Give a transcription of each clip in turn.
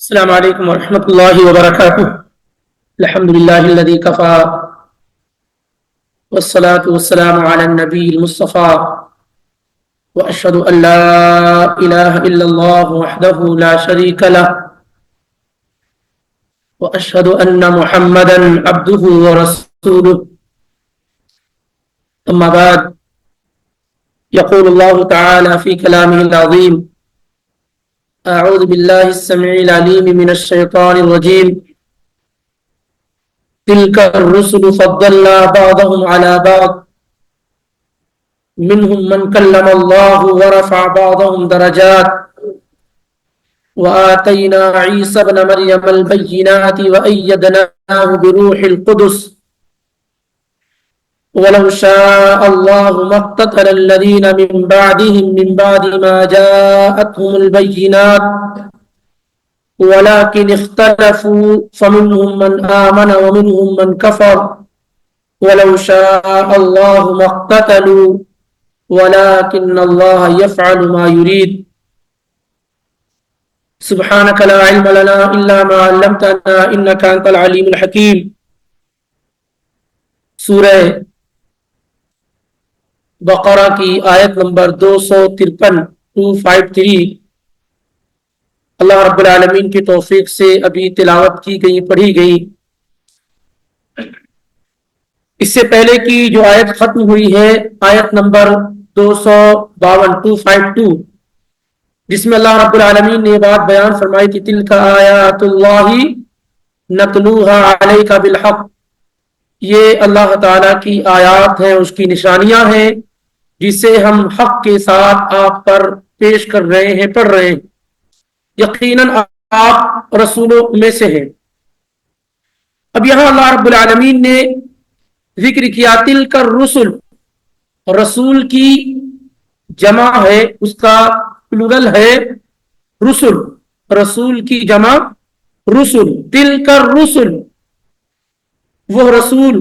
السلام عليكم ورحمة الله وبركاته. الحمد لله الذي كفى والصلاة والسلام على النبي المصطفى وأشهد أن لا إله إلا الله وحده لا شريك له وأشهد أن محمدا عبده ورسوله. أما بعد، يقول الله تعالى في كلامه العظيم: أعوذ بالله السميع العليم من الشيطان الرجيم. تلك الرسل فضلنا بعضهم على بعض منهم من كلم الله ورفع بعضهم درجات وآتينا عيسى ابن مريم البينات وأيدناه بروح القدس ولو شاء الله ما اقتتل الذين من بعدهم من بعد ما جاءتهم البينات ولكن اختلفوا فمنهم من آمن ومنهم من كفر ولو شاء الله ما اقتتلوا ولكن الله يفعل ما يريد. سبحانك لا علم لنا إلا ما علمتنا إنك أنت العليم الحكيم. سورہ بقرہ کی آیت نمبر 253 اللہ رب العالمین کی توفیق سے ابھی تلاوت کی گئی، پڑھی گئی۔ اس سے پہلے کی جو آیت ختم ہوئی ہے، آیت نمبر 252 جس میں اللہ رب العالمین نے بات بیان فرمائی کہ تلک آیات اللہ نتلوہا علیک بالحق، یہ اللہ تعالیٰ کی آیات ہیں، اس کی نشانیاں ہیں جسے ہم حق کے ساتھ آپ پر پیش کر رہے ہیں، پڑھ رہے ہیں۔ یقیناً آپ رسولوں میں سے ہیں۔ اب یہاں اللہ رب العالمین نے ذکر کیا تلک الرسل، رسول کی جمع ہے، اس کا پلورل ہے رسل، رسول کی جمع رسل۔ تلک الرسل، وہ رسول،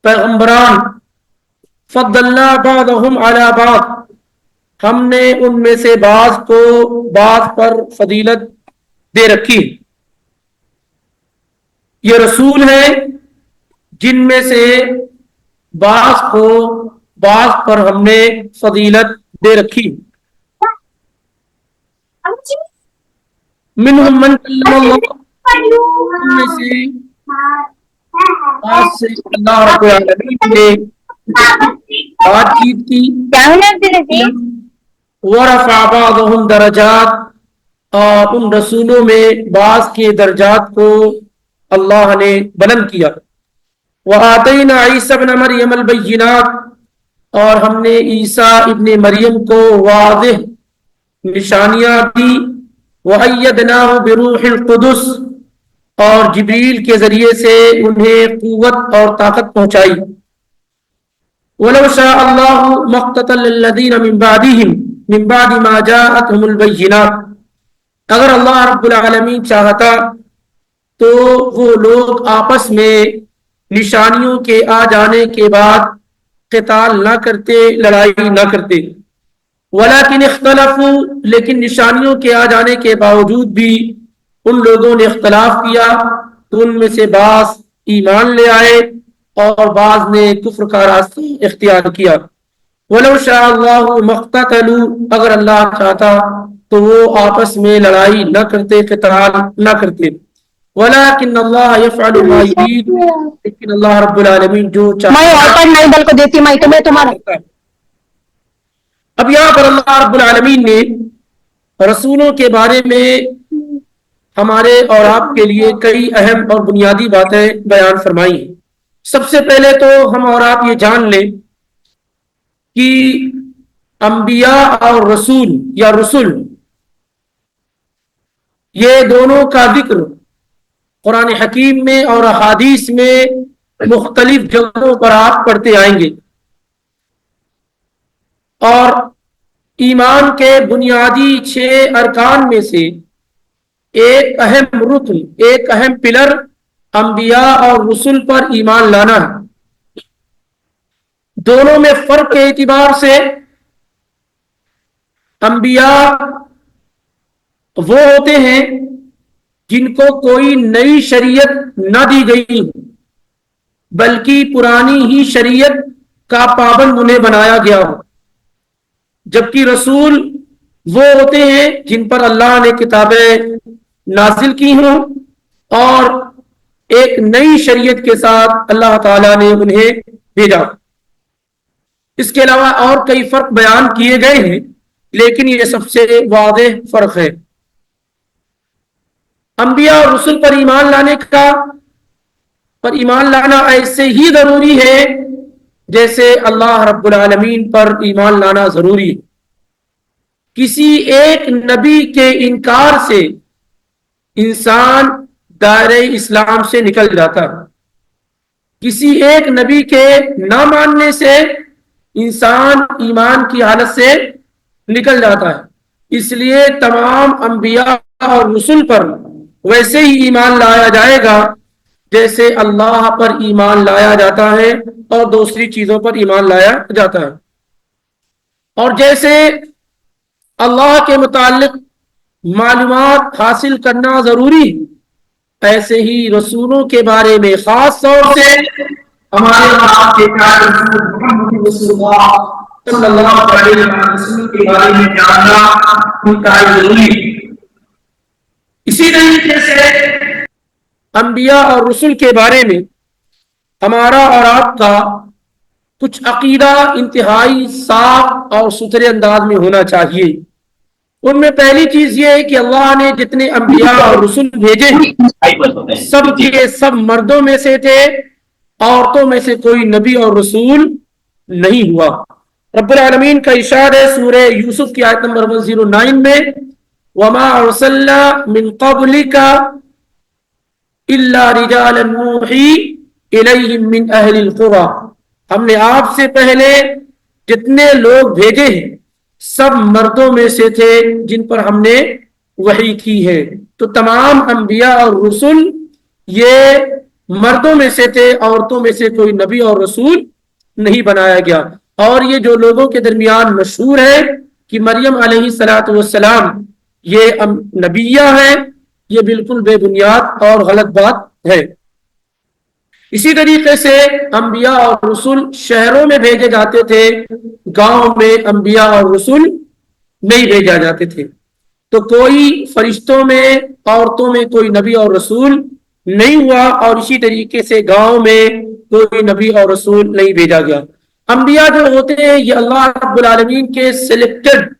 پیغمبران، فضلنا بعضهم علی بعض، ہم نے ان میں سے بعض کو بعض پر فضیلت دے رکھی۔ یہ رسول ہیں جن میں سے بعض کو بعض پر ہم نے فضیلت دے رکھی۔ منہم من کلم اللہ، ان میں سے بعض سے اللہ رب العالمین نے بات چیت کی۔ ورفع بعضهم درجات، اور ان رسولوں میں بعض کے درجات کو اللہ نے بلند کیا۔ وآتینا عیسی ابن مریم البینات، اور ہم نے عیسیٰ ابن مریم کو واضح نشانیاں دی۔ وأیدناہ بروح القدس، اور جبریل کے ذریعے سے انہیں قوت اور طاقت پہنچائی۔ ولو شاء اللہ ما اقتتل الذین من بعدہم من بعد ما جاءتهم البینات، اگر اللہ رب العالمین چاہتا تو وہ لوگ آپس میں نشانیوں کے آ جانے کے بعد قتال نہ کرتے، لڑائی نہ کرتے۔ ولیکن اختلفوا، لیکن نشانیوں کے آ جانے کے باوجود بھی ان لوگوں نے اختلاف کیا، تو ان میں سے بعض ایمان لے آئے اور بعض نے کفر کا راستہ اختیار کیا۔ وَلَوْ شَاءَ اللَّهُ مَا اقْتَتَلُوا، اگر اللہ چاہتا تو وہ آپس میں لڑائی نہ کرتے، قتال نہ کرتے۔ وَلَكِنَّ اللَّهَ يَفْعَلُ مَا يُرِيدُ، لیکن اللہ رب العالمین جو چاہتا ہے۔ اب یہاں پر اللہ رب العالمین نے رسولوں کے بارے میں ہمارے اور آپ کے لیے کئی اہم اور بنیادی باتیں بیان فرمائی ہیں۔ سب سے پہلے تو ہم اور آپ یہ جان لیں کہ انبیاء اور رسول یا رسل، یہ دونوں کا ذکر قرآن حکیم میں اور احادیث میں مختلف جگہوں پر آپ پڑھتے آئیں گے، اور ایمان کے بنیادی 6 ارکان میں سے ایک اہم رکن، ایک اہم پلر انبیاء اور رسل پر ایمان لانا ہے۔ دونوں میں فرق کے اعتبار سے انبیاء وہ ہوتے ہیں جن کو کوئی نئی شریعت نہ دی گئی بلکہ پرانی ہی شریعت کا پابند انہیں بنایا گیا ہو، جبکہ رسول وہ ہوتے ہیں جن پر اللہ نے کتابیں نازل کی ہوں اور ایک نئی شریعت کے ساتھ اللہ تعالیٰ نے انہیں بھیجا۔ اس کے علاوہ اور کئی فرق بیان کیے گئے ہیں، لیکن یہ سب سے واضح فرق ہے۔ انبیاء اور رسل پر ایمان لانا ایسے ہی ضروری ہے جیسے اللہ رب العالمین پر ایمان لانا ضروری ہے۔ کسی ایک نبی کے انکار سے انسان دائرہ اسلام سے نکل جاتا ہے، کسی ایک نبی کے نہ ماننے سے انسان ایمان کی حالت سے نکل جاتا ہے۔ اس لیے تمام انبیاء اور رسل پر ویسے ہی ایمان لایا جائے گا جیسے اللہ پر ایمان لایا جاتا ہے اور دوسری چیزوں پر ایمان لایا جاتا ہے۔ اور جیسے اللہ کے متعلق معلومات حاصل کرنا ضروری، ایسے ہی رسولوں کے بارے میں خاص طور سے ہمارے آپ کے پیارے رسول محمد رسول اللہ صلی اللہ علیہ وسلم کے بارے میں جاننا انتہائی ضروری ہے۔ اسی طریقے سے انبیاء اور رسل کے بارے میں ہمارا اور آپ کا کچھ عقیدہ انتہائی صاف اور ستھرے انداز میں ہونا چاہیے۔ ان میں پہلی چیز یہ ہے کہ اللہ نے جتنے انبیاء اور رسل بھیجے سب کے سب مردوں میں سے تھے، عورتوں میں سے کوئی نبی اور رسول نہیں ہوا۔ رب العالمین کا ارشاد ہے سورہ یوسف کی آیت نمبر 109 میں، وَمَا أَرْسَلْنَا مِن قَبْلِكَ إِلَّا رِجَالًا نُوحِي إِلَيْهِم مِّنْ أَهْلِ الْقُرَىٰ، ہم نے آپ سے پہلے جتنے لوگ بھیجے ہیں سب مردوں میں سے تھے جن پر ہم نے وحی کی ہے۔ تو تمام انبیاء اور رسل یہ مردوں میں سے تھے، عورتوں میں سے کوئی نبی اور رسول نہیں بنایا گیا۔ اور یہ جو لوگوں کے درمیان مشہور ہے کہ مریم علیہ السلام یہ نبیہ ہے، یہ بالکل بے بنیاد اور غلط بات ہے۔ اسی طریقے سے انبیاء اور رسول شہروں میں بھیجے جاتے تھے، گاؤں میں انبیاء اور رسول نہیں بھیجا جاتے تھے۔ تو کوئی فرشتوں میں عورتوں میں کوئی نبی اور رسول نہیں ہوا، اور اسی طریقے سے گاؤں میں کوئی نبی اور رسول نہیں بھیجا گیا۔ انبیاء جو ہوتے ہیں یہ اللہ رب العالمین کے سلیکٹڈ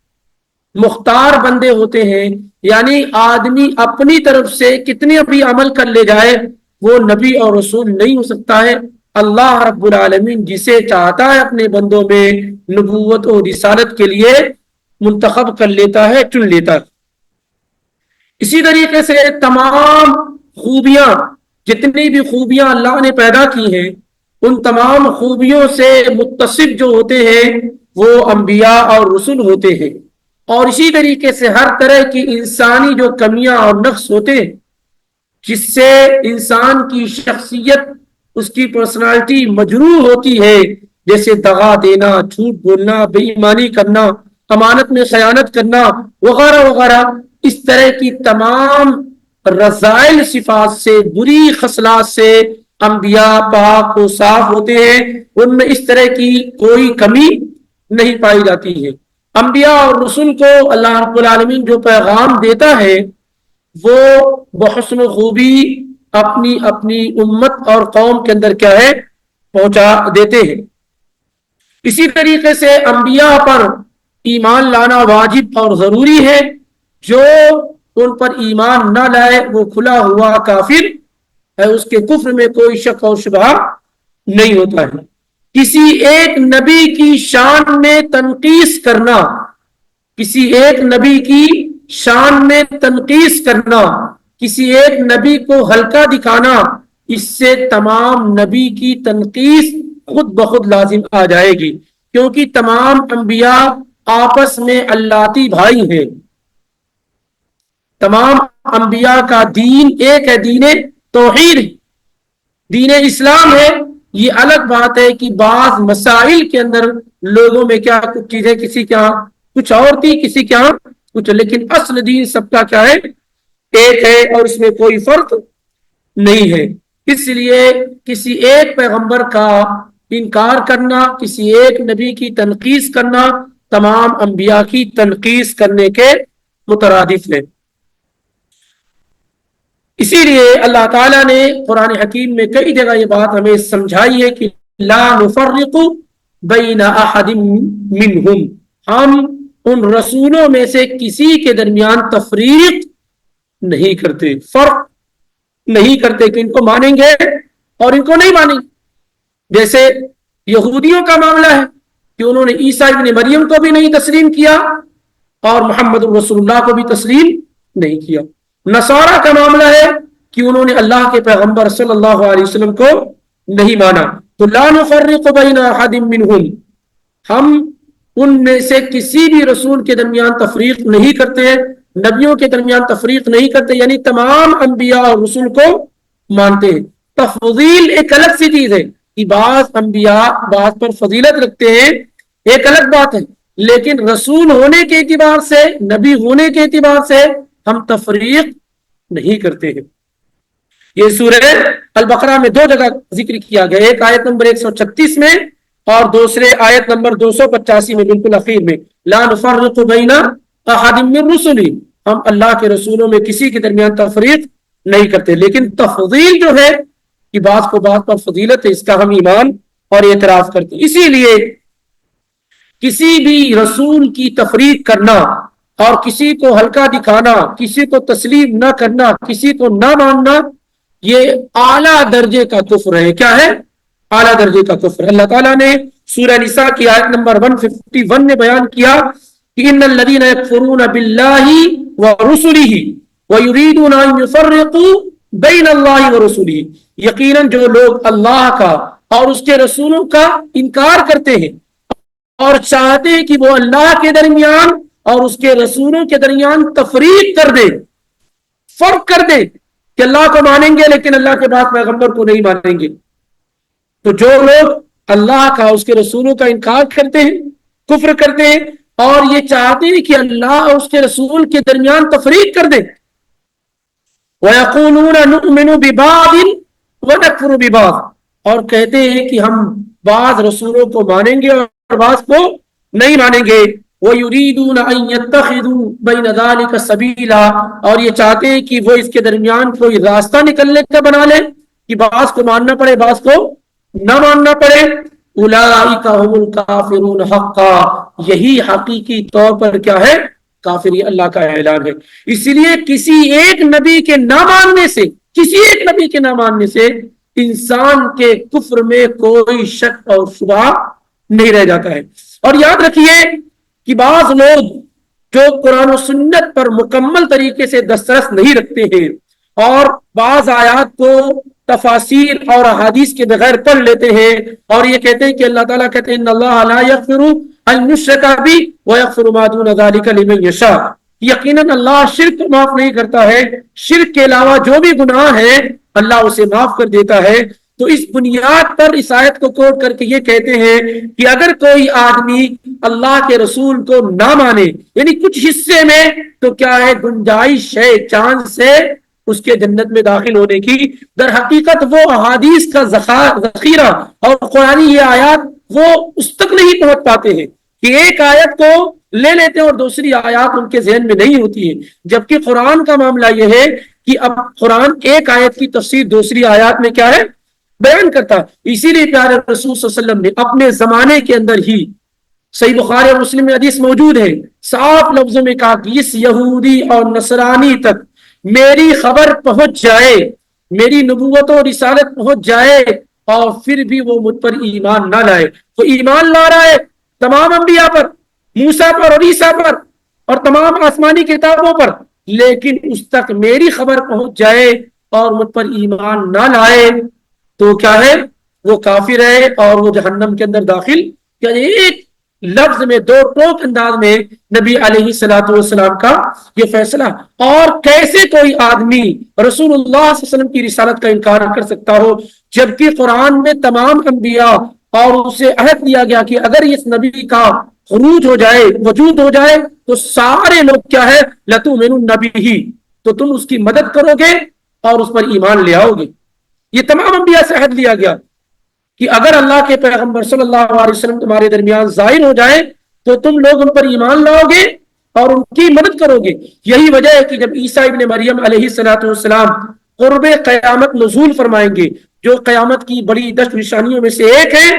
مختار بندے ہوتے ہیں، یعنی آدمی اپنی طرف سے کتنے بھی عمل کر لے جائے وہ نبی اور رسول نہیں ہو سکتا ہے۔ اللہ رب العالمین جسے چاہتا ہے اپنے بندوں میں نبوت اور رسالت کے لیے منتخب کر لیتا ہے، چن لیتا ہے۔ اسی طریقے سے تمام خوبیاں، جتنی بھی خوبیاں اللہ نے پیدا کی ہیں، ان تمام خوبیوں سے متصف جو ہوتے ہیں وہ انبیاء اور رسول ہوتے ہیں۔ اور اسی طریقے سے ہر طرح کی انسانی جو کمیاں اور نقص ہوتے ہیں جس سے انسان کی شخصیت، اس کی پرسنالٹی مجروح ہوتی ہے، جیسے دغا دینا، جھوٹ بولنا، بے ایمانی کرنا، امانت میں خیانت کرنا وغیرہ وغیرہ، اس طرح کی تمام رذائل صفات سے، بری خصلات سے انبیاء پاک و صاف ہوتے ہیں، ان میں اس طرح کی کوئی کمی نہیں پائی جاتی ہے۔ انبیاء اور رسول کو اللہ رب العالمین جو پیغام دیتا ہے وہ بحسن و خوبی اپنی اپنی امت اور قوم کے اندر کیا ہے پہنچا دیتے ہیں۔ اسی طریقے سے انبیاء پر ایمان لانا واجب اور ضروری ہے، جو ان پر ایمان نہ لائے وہ کھلا ہوا کافر ہے، اس کے کفر میں کوئی شک اور شبہ نہیں ہوتا ہے۔ کسی ایک نبی کی شان میں تنقیس کرنا، کسی ایک نبی کی شان میں تنقیس کرنا، کسی ایک نبی کو ہلکا دکھانا، اس سے تمام نبی کی تنقیس خود بخود لازم آ جائے گی، کیونکہ تمام انبیاء آپس میں اللہتی بھائی ہیں۔ تمام انبیاء کا دین ایک ہے، دین توحید، دین اسلام ہے۔ یہ الگ بات ہے کہ بعض مسائل کے اندر لوگوں میں کیا کچھ چیزیں کسی کے ہاں کچھ اور تھی، کسی کے ہاں کچھ، لیکن اصل دین سب کا کیا ہے؟ ایک ہے اور اس میں کوئی فرق نہیں ہے۔ اس لیے کسی ایک پیغمبر کا انکار کرنا، کسی ایک نبی کی تنقیص کرنا تمام انبیاء کی تنقیص کرنے کے مترادف ہے۔ اسی لیے اللہ تعالیٰ نے قرآن حکیم میں کئی جگہ یہ بات ہمیں سمجھائی ہے کہ لا نفرق بین احد منہم، ہم ان رسولوں میں سے کسی کے درمیان تفریق نہیں کرتے، فرق نہیں کرتے کہ ان کو مانیں گے اور ان کو نہیں مانیں گے۔ جیسے یہودیوں کا معاملہ ہے کہ انہوں نے عیسیٰ ابن مریم کو بھی نہیں تسلیم کیا اور محمد رسول اللہ کو بھی تسلیم نہیں کیا۔ نصارہ کا معاملہ ہے کہ انہوں نے اللہ کے پیغمبر صلی اللہ علیہ وسلم کو نہیں مانا۔ تو لا نفرق بین احد منہم، ہم ان میں سے کسی بھی رسول کے درمیان تفریق نہیں کرتے، نبیوں کے درمیان تفریق نہیں کرتے، یعنی تمام انبیاء اور رسول کو مانتے ہیں۔ تفضیل ایک الگ سی چیز ہے کہ بعض انبیاء بعض پر فضیلت رکھتے ہیں، ایک الگ بات ہے، لیکن رسول ہونے کے اعتبار سے، نبی ہونے کے اعتبار سے ہم تفریق نہیں کرتے ہیں۔ یہ سورہ البقرہ میں دو جگہ ذکر کیا گیا، ایک آیت نمبر 136 میں اور دوسرے آیت نمبر 285 میں، بالکل اخیر میں، لا نفرق بین احد من رسلی، ہم اللہ کے رسولوں میں کسی کے درمیان تفریق نہیں کرتے، لیکن تفضیل جو ہے کہ بعض کو بعض پر فضیلت ہے، اس کا ہم ایمان اور اعتراف کرتے ہیں۔ اسی لیے کسی بھی رسول کی تفریق کرنا اور کسی کو ہلکا دکھانا، کسی کو تسلیم نہ کرنا، کسی کو نہ ماننا، یہ اعلیٰ درجے کا کفر ہے۔ کیا ہے؟ اعلیٰ درجے کا کفر۔ اللہ تعالیٰ نے سورہ نساء کی آیت نمبر 151 میں بیان کیا کہ ان الذین یکفرون باللہ ورسلہ ویریدون ان یفرقوا بین اللہ ورسلہ، یقیناً جو لوگ اللہ کا اور اس کے رسولوں کا انکار کرتے ہیں اور چاہتے ہیں کہ وہ اللہ کے درمیان اور اس کے رسولوں کے درمیان تفریق کر دے، فرق کر دے کہ اللہ کو مانیں گے لیکن اللہ کے بعد پیغمبر کو نہیں مانیں گے، تو جو لوگ اللہ کا اس کے رسولوں کا انکار کرتے ہیں، کفر کرتے ہیں اور یہ چاہتے ہیں کہ اللہ اور اس کے رسول کے درمیان تفریق کر دے، وَيَقُولُونَ نُؤْمِنُ بِبَعْضٍ وَنَكْفُرُ بِبَعْضٍ، اور کہتے ہیں کہ ہم بعض رسولوں کو مانیں گے اور بعض کو نہیں مانیں گے، وَيُرِيدُونَ أَن يَتَّخِذُوا بَيْنَ ذَلِكَ سَبِيلًا، اور یہ چاہتے ہیں کہ وہ اس کے درمیان کوئی راستہ نکلنے کا بنا لیں کہ بعض کو ماننا پڑے بعض کو نہ ماننا پڑے۔ اولئک هم الکافرون حقا، یہی حقیقی طور پر کیا ہے؟ کافری، اللہ کا اعلان ہے۔ اس لیے کسی ایک نبی کے نہ ماننے سے، کسی ایک نبی کے نہ ماننے سے انسان کے کفر میں کوئی شک اور شبہ نہیں رہ جاتا ہے۔ اور یاد رکھیے کہ بعض لوگ جو قرآن و سنت پر مکمل طریقے سے دسترس نہیں رکھتے ہیں اور بعض آیات کو تفاسیر اور احادیث کے بغیر پڑھ لیتے ہیں اور یہ کہتے ہیں کہ اللہ تعالیٰ کہتے ہیں ان اللہ لا یغفر ان یشرک بہ ویغفر ما دون ذلک لمن یشاء، یقیناً اللہ شرک کو معاف نہیں کرتا ہے، شرک کے علاوہ جو بھی گناہ ہے اللہ اسے معاف کر دیتا ہے۔ تو اس بنیاد پر اس آیت کو کوٹ کر کے یہ کہتے ہیں کہ اگر کوئی آدمی اللہ کے رسول کو نہ مانے، یعنی کچھ حصے میں، تو کیا ہے؟ گنجائش ہے چاند سے اس کے جنت میں داخل ہونے کی۔ در حقیقت وہ احادیث کا ذخیرہ اور قرآنی یہ آیات وہ اس تک نہیں پہنچ پاتے ہیں کہ ایک آیت کو لے لیتے ہیں اور دوسری آیات ان کے ذہن میں نہیں ہوتی ہے، جبکہ قرآن کا معاملہ یہ ہے کہ اب قرآن ایک آیت کی تفسیر دوسری آیات میں کیا ہے؟ بیان کرتا۔ اسی لیے پیارے رسول صلی اللہ علیہ وسلم نے اپنے زمانے کے اندر ہی، صحیح بخاری اور مسلم میں حدیث موجود ہے، صاف لفظوں میں کہا کہ اس یہودی اور نصرانی تک میری خبر پہنچ جائے، میری نبوت و رسالت پہنچ جائے اور پھر بھی وہ مجھ پر ایمان نہ لائے، وہ ایمان لا رہا ہے تمام انبیاء پر، موسیٰ پر اور عیسیٰ پر اور تمام آسمانی کتابوں پر، لیکن اس تک میری خبر پہنچ جائے اور مجھ پر ایمان نہ لائے تو کیا ہے؟ وہ کافر ہے اور وہ جہنم کے اندر داخل۔ کیا ایک لفظ میں دو ٹوک انداز میں نبی علیہ الصلوۃ والسلام کا یہ فیصلہ، اور کیسے کوئی آدمی رسول اللہ صلی اللہ علیہ وسلم کی رسالت کا انکار کر سکتا ہو، جبکہ قرآن میں تمام انبیاء اور اسے عہد دیا گیا کہ اگر اس نبی کا خروج ہو جائے، وجود ہو جائے، تو سارے لوگ کیا ہے؟ لتؤمنن بہ، تو تم اس کی مدد کرو گے اور اس پر ایمان لے آؤ گے۔ یہ تمام انبیاء سے عہد لیا گیا کہ اگر اللہ کے پیغمبر صلی اللہ علیہ وسلم تمہارے درمیان ظاہر ہو جائے تو تم لوگ ان پر ایمان لاؤ گے اور ان کی مدد کرو گے۔ یہی وجہ ہے کہ جب عیسیٰ ابن مریم علیہ السلام قرب قیامت نزول فرمائیں گے، جو قیامت کی بڑی 10 نشانیوں میں سے ایک ہے،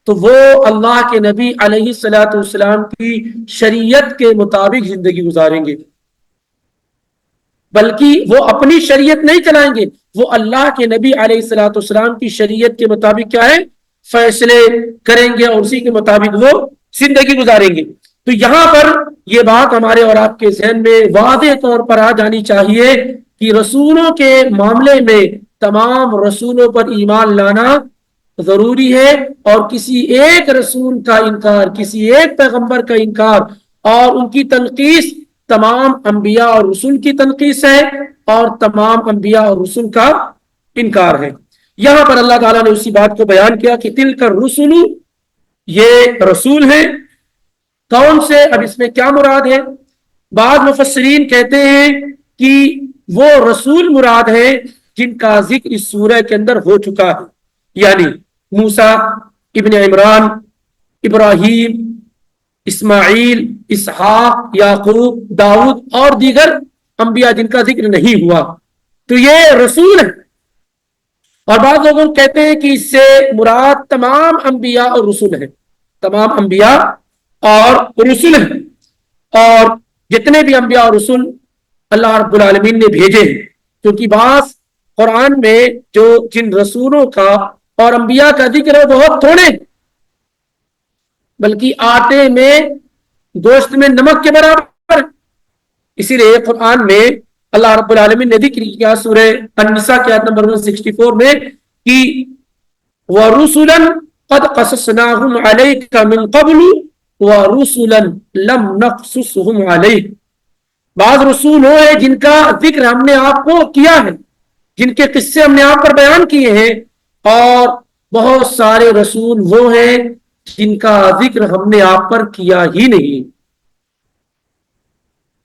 تو وہ اللہ کے نبی علیہ السلام کی شریعت کے مطابق زندگی گزاریں گے، بلکہ وہ اپنی شریعت نہیں چلائیں گے، وہ اللہ کے نبی علیہ السلام کی شریعت کے مطابق کیا ہے، فیصلے کریں گے اور اسی کے مطابق وہ زندگی گزاریں گے۔ تو یہاں پر یہ بات ہمارے اور آپ کے ذہن میں واضح طور پر آ جانی چاہیے کہ رسولوں کے معاملے میں تمام رسولوں پر ایمان لانا ضروری ہے، اور کسی ایک رسول کا انکار، کسی ایک پیغمبر کا انکار اور ان کی تنقیص تمام انبیاء اور رسول کی تنقیص ہے اور تمام انبیاء اور رسول کا انکار ہے۔ یہاں پر اللہ تعالیٰ نے اسی بات کو بیان کیا کہ تلک الرسل، یہ رسول ہیں۔ کون سے؟ اب اس میں کیا مراد ہے؟ بعض مفسرین کہتے ہیں کہ وہ رسول مراد ہیں جن کا ذکر اس سورہ کے اندر ہو چکا ہے، یعنی موسیٰ، ابن عمران، ابراہیم، اسماعیل، اسحاق، یعقوب، داؤد اور دیگر انبیاء جن کا ذکر نہیں ہوا، تو یہ رسول ہیں۔ اور بعض لوگوں کہتے ہیں کہ اس سے مراد تمام انبیاء اور رسول ہیں، تمام انبیاء اور رسول ہیں، اور جتنے بھی انبیاء اور رسول اللہ رب العالمین نے بھیجے ہیں، کیونکہ بعض قرآن میں جو جن رسولوں کا اور انبیاء کا ذکر ہے بہت تھوڑے، بلکہ آٹے میں گوشت میں نمک کے برابر۔ اسی لیے قرآن میں اللہ رب العالمین نے ذکر کیا سورہ النساء کی آیت نمبر 164 میں کہ وَرُسُلًا قَدْ قَصَصْنَاهُمْ عَلَيْكَ مِنْ قَبْلُ وَرُسُلًا لَمْ نَقْصُصْهُمْ عَلَيْكَ، بعض رسول وہ ہیں جن کا ذکر ہم نے آپ کو کیا ہے، جن کے قصے ہم نے آپ پر بیان کیے ہیں، اور بہت سارے رسول وہ ہیں جن کا ذکر ہم نے آپ پر کیا ہی نہیں۔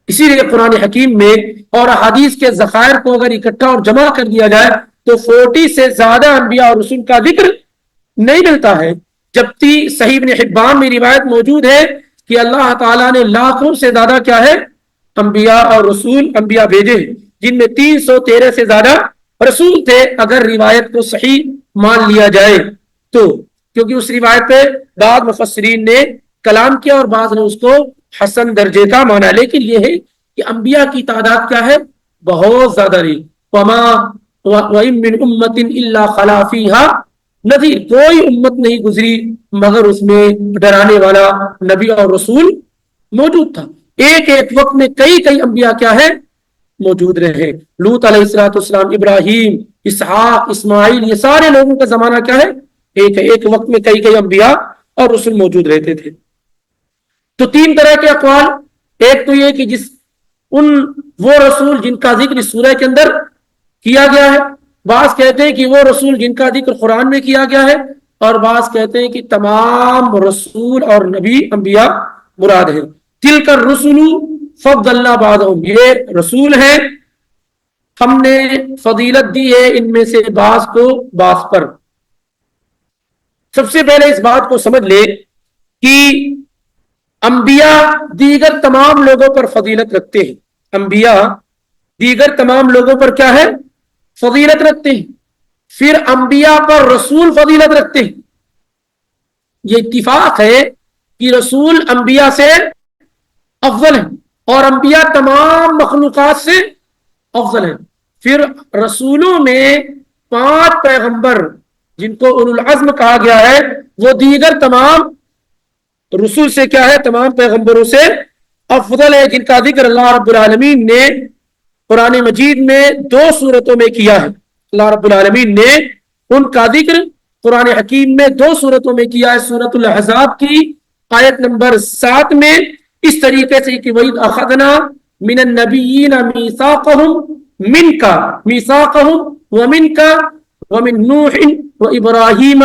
اسی لیے قرآن حکیم میں اور احادیث کے ذخائر کو اگر اکٹھا اور جمع کر دیا جائے تو 40 سے زیادہ انبیاء اور رسول کا ذکر نہیں ملتا ہے، جبکہ صحیح ابن حبان میں روایت موجود ہے کہ اللہ تعالیٰ نے لاکھوں سے زیادہ کیا ہے، انبیاء اور رسول انبیاء بھیجے، جن میں 313 سے زیادہ رسول تھے، اگر روایت کو صحیح مان لیا جائے تو، کیونکہ اس روایت پہ بعض مفسرین نے کلام کیا اور بعض نے اس کو حسن درجے کا مانا، لیکن یہ ہے کہ انبیاء کی تعداد کیا ہے، بہت زیادہ نہیں۔ وَإِن مِّنْ أُمَّةٍ إِلَّا خَلَا فِيهَا نذیر، کوئی امت نہیں گزری مگر اس میں ڈرانے والا نبی اور رسول موجود تھا۔ ایک ایک وقت میں کئی کئی انبیاء کیا ہے، موجود رہے۔ لوط علیہ السلام، ابراہیم، اسحاق، اسماعیل، یہ سارے لوگوں کا زمانہ کیا ہے، ایک وقت میں کئی کئی انبیاء اور رسول موجود رہتے تھے۔ تو 3 طرح کے اقوال، ایک تو یہ کہ وہ رسول جن کا ذکر اس سورہ کے اندر کیا گیا ہے، بعض کہتے ہیں کہ وہ رسول جن کا ذکر قرآن میں کیا گیا ہے، اور بعض کہتے ہیں کہ تمام رسول اور نبی انبیاء مراد ہیں۔ تلک الرسل فضلنا بعضهم، یہ رسول ہیں، ہم نے فضیلت دی ہے ان میں سے بعض کو بعض پر۔ سب سے پہلے اس بات کو سمجھ لے کہ انبیاء دیگر تمام لوگوں پر فضیلت رکھتے ہیں، انبیاء دیگر تمام لوگوں پر کیا ہے، فضیلت رکھتے ہیں، پھر انبیاء پر رسول فضیلت رکھتے ہیں۔ یہ اتفاق ہے کہ رسول انبیاء سے افضل ہیں اور انبیاء تمام مخلوقات سے افضل ہیں۔ پھر رسولوں میں 5 پیغمبر جن کو اولو العزم کہا گیا ہے، وہ دیگر تمام رسول سے کیا ہے، تمام پیغمبروں سے افضل ہے، جن کا ذکر اللہ رب العالمین نے قرآن مجید میں 2 صورتوں میں کیا ہے۔ اللہ رب العالمین نے ان کا ذکر قرآن حکیم میں 2 صورتوں میں کیا ہے، سورۃ الاحزاب کی آیت نمبر 7 میں اس طریقے سے کہ وَإِذْ أَخَذْنَا مِنَ النَّبِيِّينَ مِيثَاقَهُمْ مِنْكَ مِيثَاقَهُمْ وَمِنْكَ وَمِنْ نُوحٍ وَإِبْرَاهِيمَ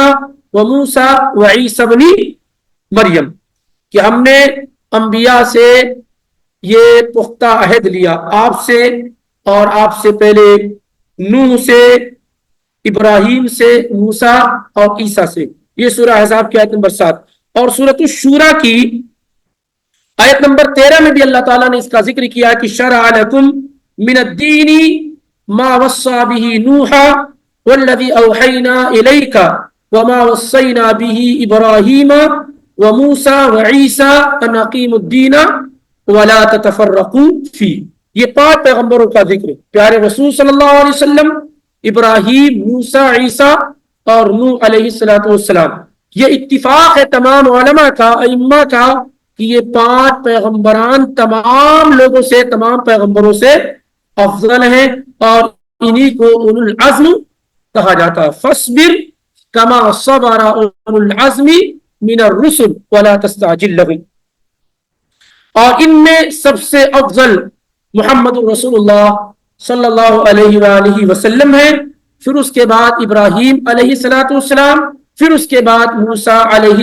وَمُوسَى وَعِيسَى ابْنِ مریم، کہ ہم نے انبیاء سے یہ پختہ عہد لیا، آپ سے اور آپ سے پہلے نوح سے، ابراہیم سے، موسیٰ اور عیسیٰ سے. یہ سورہ احزاب کی آیت نمبر 7. اور سورۃ الشورى کی آیت نمبر 13 میں بھی اللہ تعالیٰ نے اس کا ذکر کیا کہ شرع لکم من الدین ما وصى به نوحا والذی اوحینا الیک وما وصینا به ابراہیم وموسیٰ وعیسیٰ ان اقیموا الدین ولا تتفرقوا فیہ. یہ 5 پیغمبروں کا ذکر ہے. پیارے رسول صلی اللہ علیہ وسلم، ابراہیم، موسیٰ، عیسیٰ اور نوح علیہ السلام. یہ اتفاق ہے تمام علماء کا، ائمہ کا، کہ یہ 5 پیغمبران تمام لوگوں سے، تمام پیغمبروں سے افضل ہیں اور انہی کو اولو العزم کہا جاتا ہے. فاصبر کما صبر اولو العزم من الرسل ولا تستعجل لهم. اور ان میں سب سے افضل محمد رسول اللہ صلی اللہ علیہ وآلہ وسلم ہے، پھر اس کے بعد ابراہیم علیہ السلام، پھر اس کے بعد موسیٰ علیہ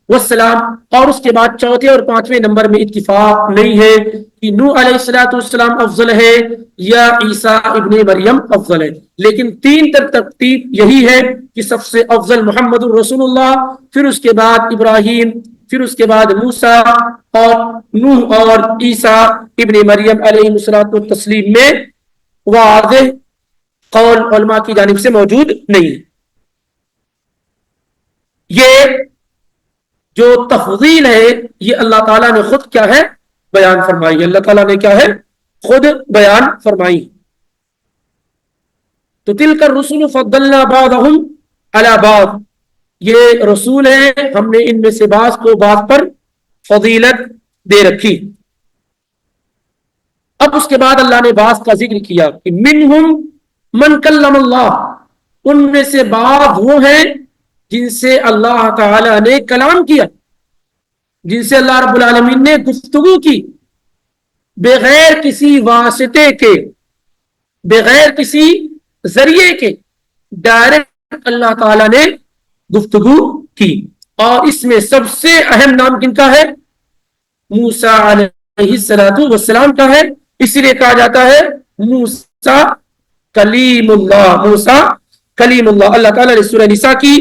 السلام، اور اس کے بعد چوتھے اور 5ویں نمبر میں اتفاق نہیں ہے کہ نوح علیہ السلام افضل ہے یا عیسیٰ ابن مریم افضل ہے. لیکن 3 ترتیب یہی ہے کہ سب سے افضل محمد رسول اللہ، پھر اس کے بعد ابراہیم، پھر اس کے بعد موسیٰ اور نوح اور عیسیٰ ابن مریم علیہ السلام میں واضح قول علماء کی جانب سے موجود نہیں. یہ جو تفضیل ہے یہ اللہ تعالیٰ نے خود کیا ہے بیان فرمائی. اللہ تعالیٰ نے کیا ہے خود بیان فرمائی. تو تلک الرسل فضلنا بعضهم علی بعض، یہ رسول ہیں، ہم نے ان میں سے بعض کو بعض پر فضیلت دے رکھی. اب اس کے بعد اللہ نے بعض کا ذکر کیا کہ منہم من کلم اللہ، ان میں سے بعض وہ ہیں جن سے اللہ تعالی نے کلام کیا، جن سے اللہ رب العالمین نے گفتگو کی، بغیر کسی واسطے کے، بغیر کسی ذریعے کے، ڈائریکٹ اللہ تعالی نے گفتگو کی. اور اس میں سب سے اہم نام کن کا ہے؟ موسیٰ علیہ السلام کا ہے. اس لیے کہا جاتا ہے موسیٰ کلیم اللہ، موسیٰ کلیم اللہ. اللہ تعالیٰ نے سورہ نساء کی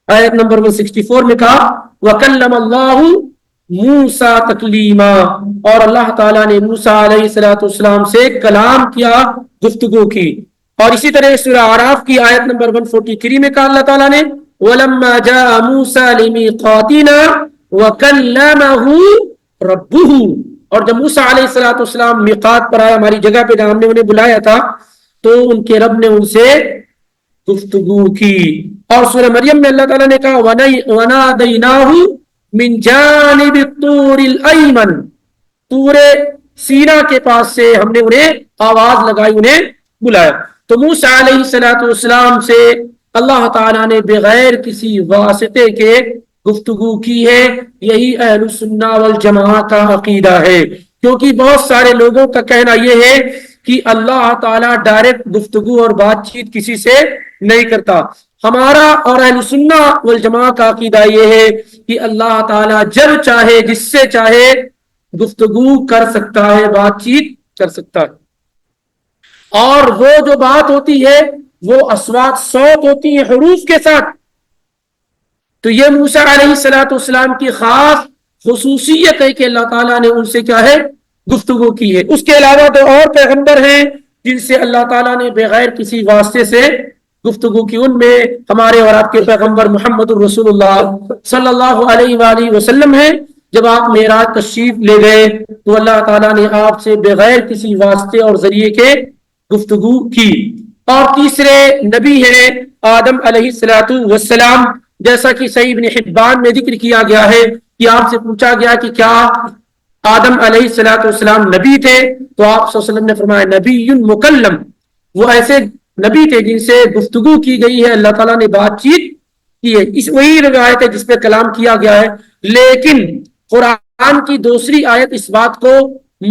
آیت نمبر 164 میں کہا وَكَلَّمَ اللَّهُ مُوسَىٰ تَكْلِيمًا، اور اللہ تعالیٰ نے موسیٰ علیہ السلام سے کلام کیا، گفتگو کی. اور اسی طرح سورہ اعراف کی آیت نمبر 143 میں کہا اللہ تعالیٰ نے وَلَمَّا جَاءَ مُوسَىٰ لِمِيقَاتِنَا وَكَلَّمَهُ رَبُّهُ، اور جب موسیٰ علیہ السلام میقات پر آیا، ہماری جگہ پہ جہاں ہم نے انہیں بلایا تھا، تو ان کے رب نے ان سے گفتگو کی. اور سورہ مریم میں اللہ تعالیٰ نے کہا وَنَادَيْنَاهُ مِنْ جَانِبِ الطُّورِ الْأَيْمَنِ، طور سینا کے پاس سے ہم نے انہیں آواز لگائی، انہیں بلایا. تو موسیٰ علیہ السلام سے اللہ تعالیٰ نے بغیر کسی واسطے کے گفتگو کی ہے. یہی اہل السنہ والجماعہ کا عقیدہ ہے، کیونکہ بہت سارے لوگوں کا کہنا یہ ہے کہ اللہ تعالیٰ ڈائریکٹ گفتگو اور بات چیت کسی سے نہیں کرتا. ہمارا اور اہل السنہ والجماعہ کا عقیدہ یہ ہے کہ اللہ تعالیٰ جب چاہے، جس سے چاہے گفتگو کر سکتا ہے، بات چیت کر سکتا ہے. اور وہ جو بات ہوتی ہے وہ اصوات، صوت ہوتی ہے حروف کے ساتھ. تو یہ موسیٰ علیہ السلام کی خاص خصوصیت ہے کہ اللہ تعالیٰ نے ان سے کیا ہے گفتگو کی ہے. اس کے علاوہ تو اور پیغمبر ہیں جن سے اللہ تعالیٰ نے بغیر کسی واسطے سے گفتگو کی. ان میں ہمارے اور آپ کے پیغمبر محمد الرسول اللہ صلی اللہ علیہ وآلہ وسلم ہیں. جب آپ معراج تشریف لے گئے تو اللہ تعالیٰ نے آپ سے بغیر کسی واسطے اور ذریعے کے گفتگو کی. اور تیسرے نبی ہیں آدم علیہ السلام، جیسا کہ صحیح ابن حبان میں ذکر کیا گیا ہے کہ آپ سے پوچھا گیا کہ کیا آدم علیہ السلام نبی تھے؟ تو آپ صلی اللہ علیہ وسلم نے فرمایا نبی مکلم، وہ ایسے نبی تھے جن سے گفتگو کی گئی ہے، اللہ تعالیٰ نے بات چیت کی ہے. اس وہی روایت ہے جس پہ کلام کیا گیا ہے. لیکن قرآن کی دوسری آیت اس بات کو